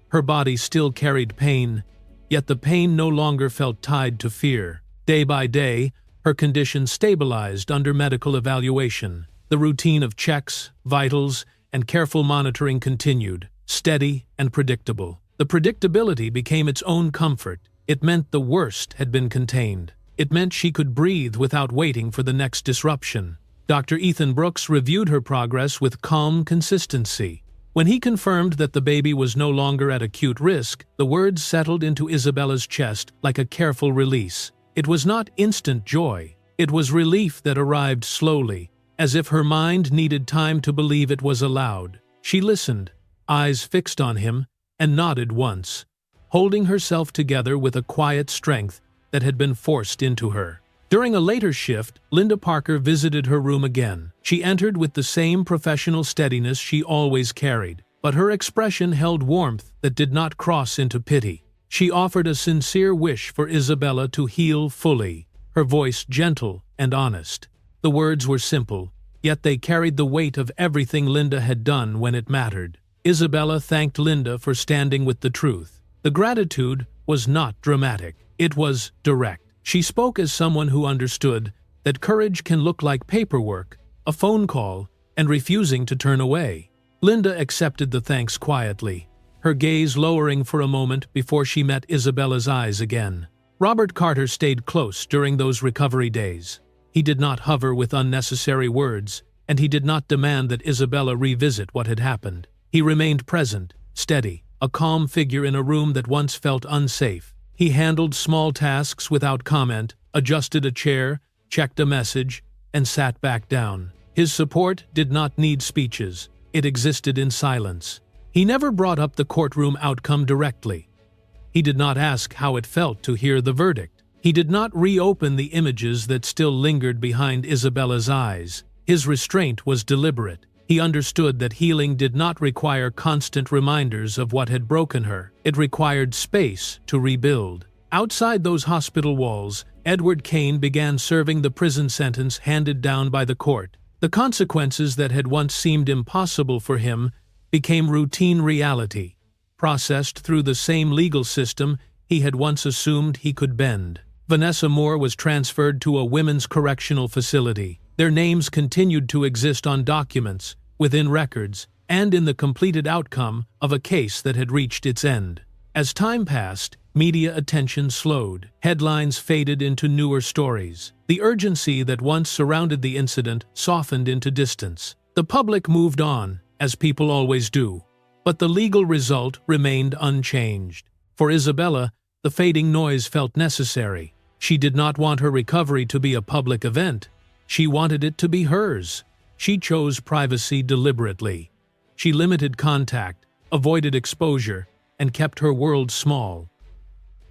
Her body still carried pain, yet the pain no longer felt tied to fear. Day by day, her condition stabilized under medical evaluation. The routine of checks, vitals, and careful monitoring continued, steady and predictable. The predictability became its own comfort. It meant the worst had been contained. It meant she could breathe without waiting for the next disruption. Dr. Ethan Brooks reviewed her progress with calm consistency. When he confirmed that the baby was no longer at acute risk, the words settled into Isabella's chest like a careful release. It was not instant joy. It was relief that arrived slowly, as if her mind needed time to believe it was allowed. She listened, eyes fixed on him, and nodded once, holding herself together with a quiet strength that had been forced into her. During a later shift, Linda Parker visited her room again. She entered with the same professional steadiness she always carried, but her expression held warmth that did not cross into pity. She offered a sincere wish for Isabella to heal fully, her voice gentle and honest. The words were simple, yet they carried the weight of everything Linda had done when it mattered. Isabella thanked Linda for standing with the truth. The gratitude was not dramatic. It was direct. She spoke as someone who understood that courage can look like paperwork, a phone call, and refusing to turn away. Linda accepted the thanks quietly, her gaze lowering for a moment before she met Isabella's eyes again. Robert Carter stayed close during those recovery days. He did not hover with unnecessary words, and he did not demand that Isabella revisit what had happened. He remained present, steady, a calm figure in a room that once felt unsafe. He handled small tasks without comment, adjusted a chair, checked a message, and sat back down. His support did not need speeches. It existed in silence. He never brought up the courtroom outcome directly. He did not ask how it felt to hear the verdict. He did not reopen the images that still lingered behind Isabella's eyes. His restraint was deliberate. He understood that healing did not require constant reminders of what had broken her. It required space to rebuild. Outside those hospital walls, Edward Kane began serving the prison sentence handed down by the court. The consequences that had once seemed impossible for him became routine reality, processed through the same legal system he had once assumed he could bend. Vanessa Moore was transferred to a women's correctional facility. Their names continued to exist on documents, within records, and in the completed outcome of a case that had reached its end. As time passed, media attention slowed. Headlines faded into newer stories. The urgency that once surrounded the incident softened into distance. The public moved on, as people always do, but the legal result remained unchanged. For Isabella, the fading noise felt necessary. She did not want her recovery to be a public event. She wanted it to be hers. She chose privacy deliberately. She limited contact, avoided exposure, and kept her world small.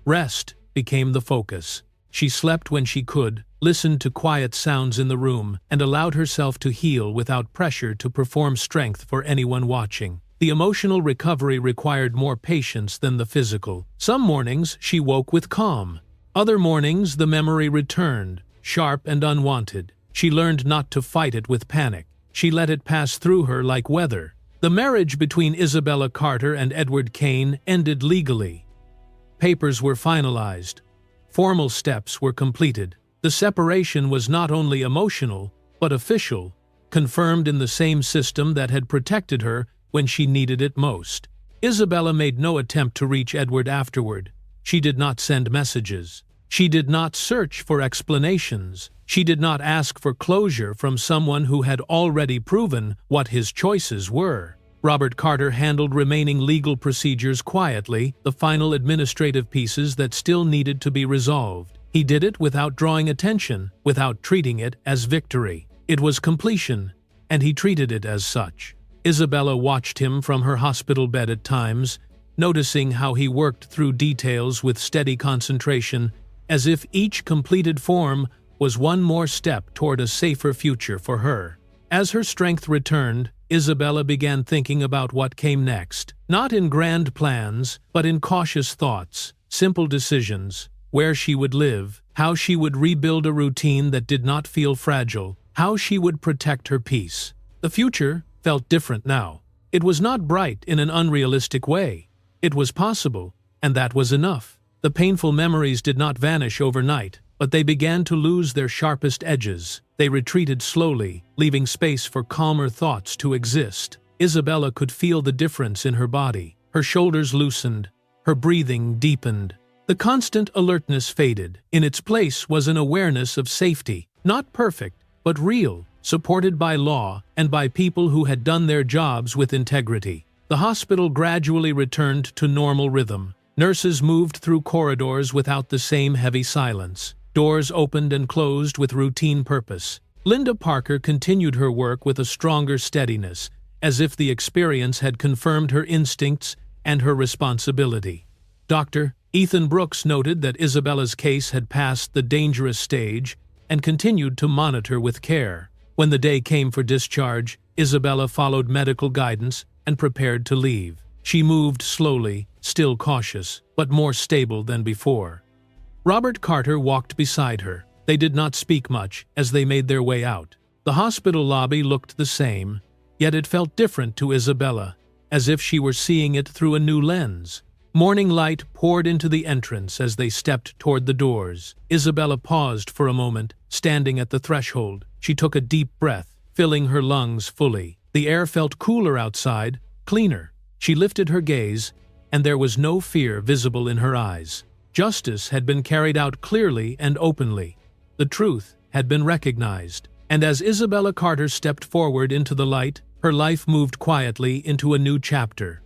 Rest became the focus. She slept when she could, listened to quiet sounds in the room, and allowed herself to heal without pressure to perform strength for anyone watching. The emotional recovery required more patience than the physical. Some mornings she woke with calm. Other mornings the memory returned, sharp and unwanted. She learned not to fight it with panic. She let it pass through her like weather. The marriage between Isabella Carter and Edward Kane ended legally. Papers were finalized. Formal steps were completed. The separation was not only emotional, but official, confirmed in the same system that had protected her when she needed it most. Isabella made no attempt to reach Edward afterward. She did not send messages. She did not search for explanations. She did not ask for closure from someone who had already proven what his choices were. Robert Carter handled remaining legal procedures quietly, the final administrative pieces that still needed to be resolved. He did it without drawing attention, without treating it as victory. It was completion, and he treated it as such. Isabella watched him from her hospital bed at times, noticing how he worked through details with steady concentration, as if each completed form was one more step toward a safer future for her. As her strength returned, Isabella began thinking about what came next. Not in grand plans, but in cautious thoughts, simple decisions, where she would live, how she would rebuild a routine that did not feel fragile, how she would protect her peace. The future felt different now. It was not bright in an unrealistic way. It was possible, and that was enough. The painful memories did not vanish overnight, but they began to lose their sharpest edges. They retreated slowly, leaving space for calmer thoughts to exist. Isabella could feel the difference in her body. Her shoulders loosened, her breathing deepened. The constant alertness faded. In its place was an awareness of safety. Not perfect, but real. supported by law and by people who had done their jobs with integrity. The hospital gradually returned to normal rhythm. Nurses moved through corridors without the same heavy silence. Doors opened and closed with routine purpose. Linda Parker continued her work with a stronger steadiness, as if the experience had confirmed her instincts and her responsibility. Dr. Ethan Brooks noted that Isabella's case had passed the dangerous stage and continued to monitor with care. When the day came for discharge, Isabella followed medical guidance and prepared to leave. She moved slowly, still cautious, but more stable than before. Robert Carter walked beside her. They did not speak much as they made their way out. The hospital lobby looked the same, yet it felt different to Isabella, as if she were seeing it through a new lens. Morning light poured into the entrance as they stepped toward the doors. Isabella paused for a moment, standing at the threshold. She took a deep breath, filling her lungs fully. The air felt cooler outside, cleaner. She lifted her gaze, and there was no fear visible in her eyes. Justice had been carried out clearly and openly. The truth had been recognized. And as Isabella Carter stepped forward into the light, her life moved quietly into a new chapter.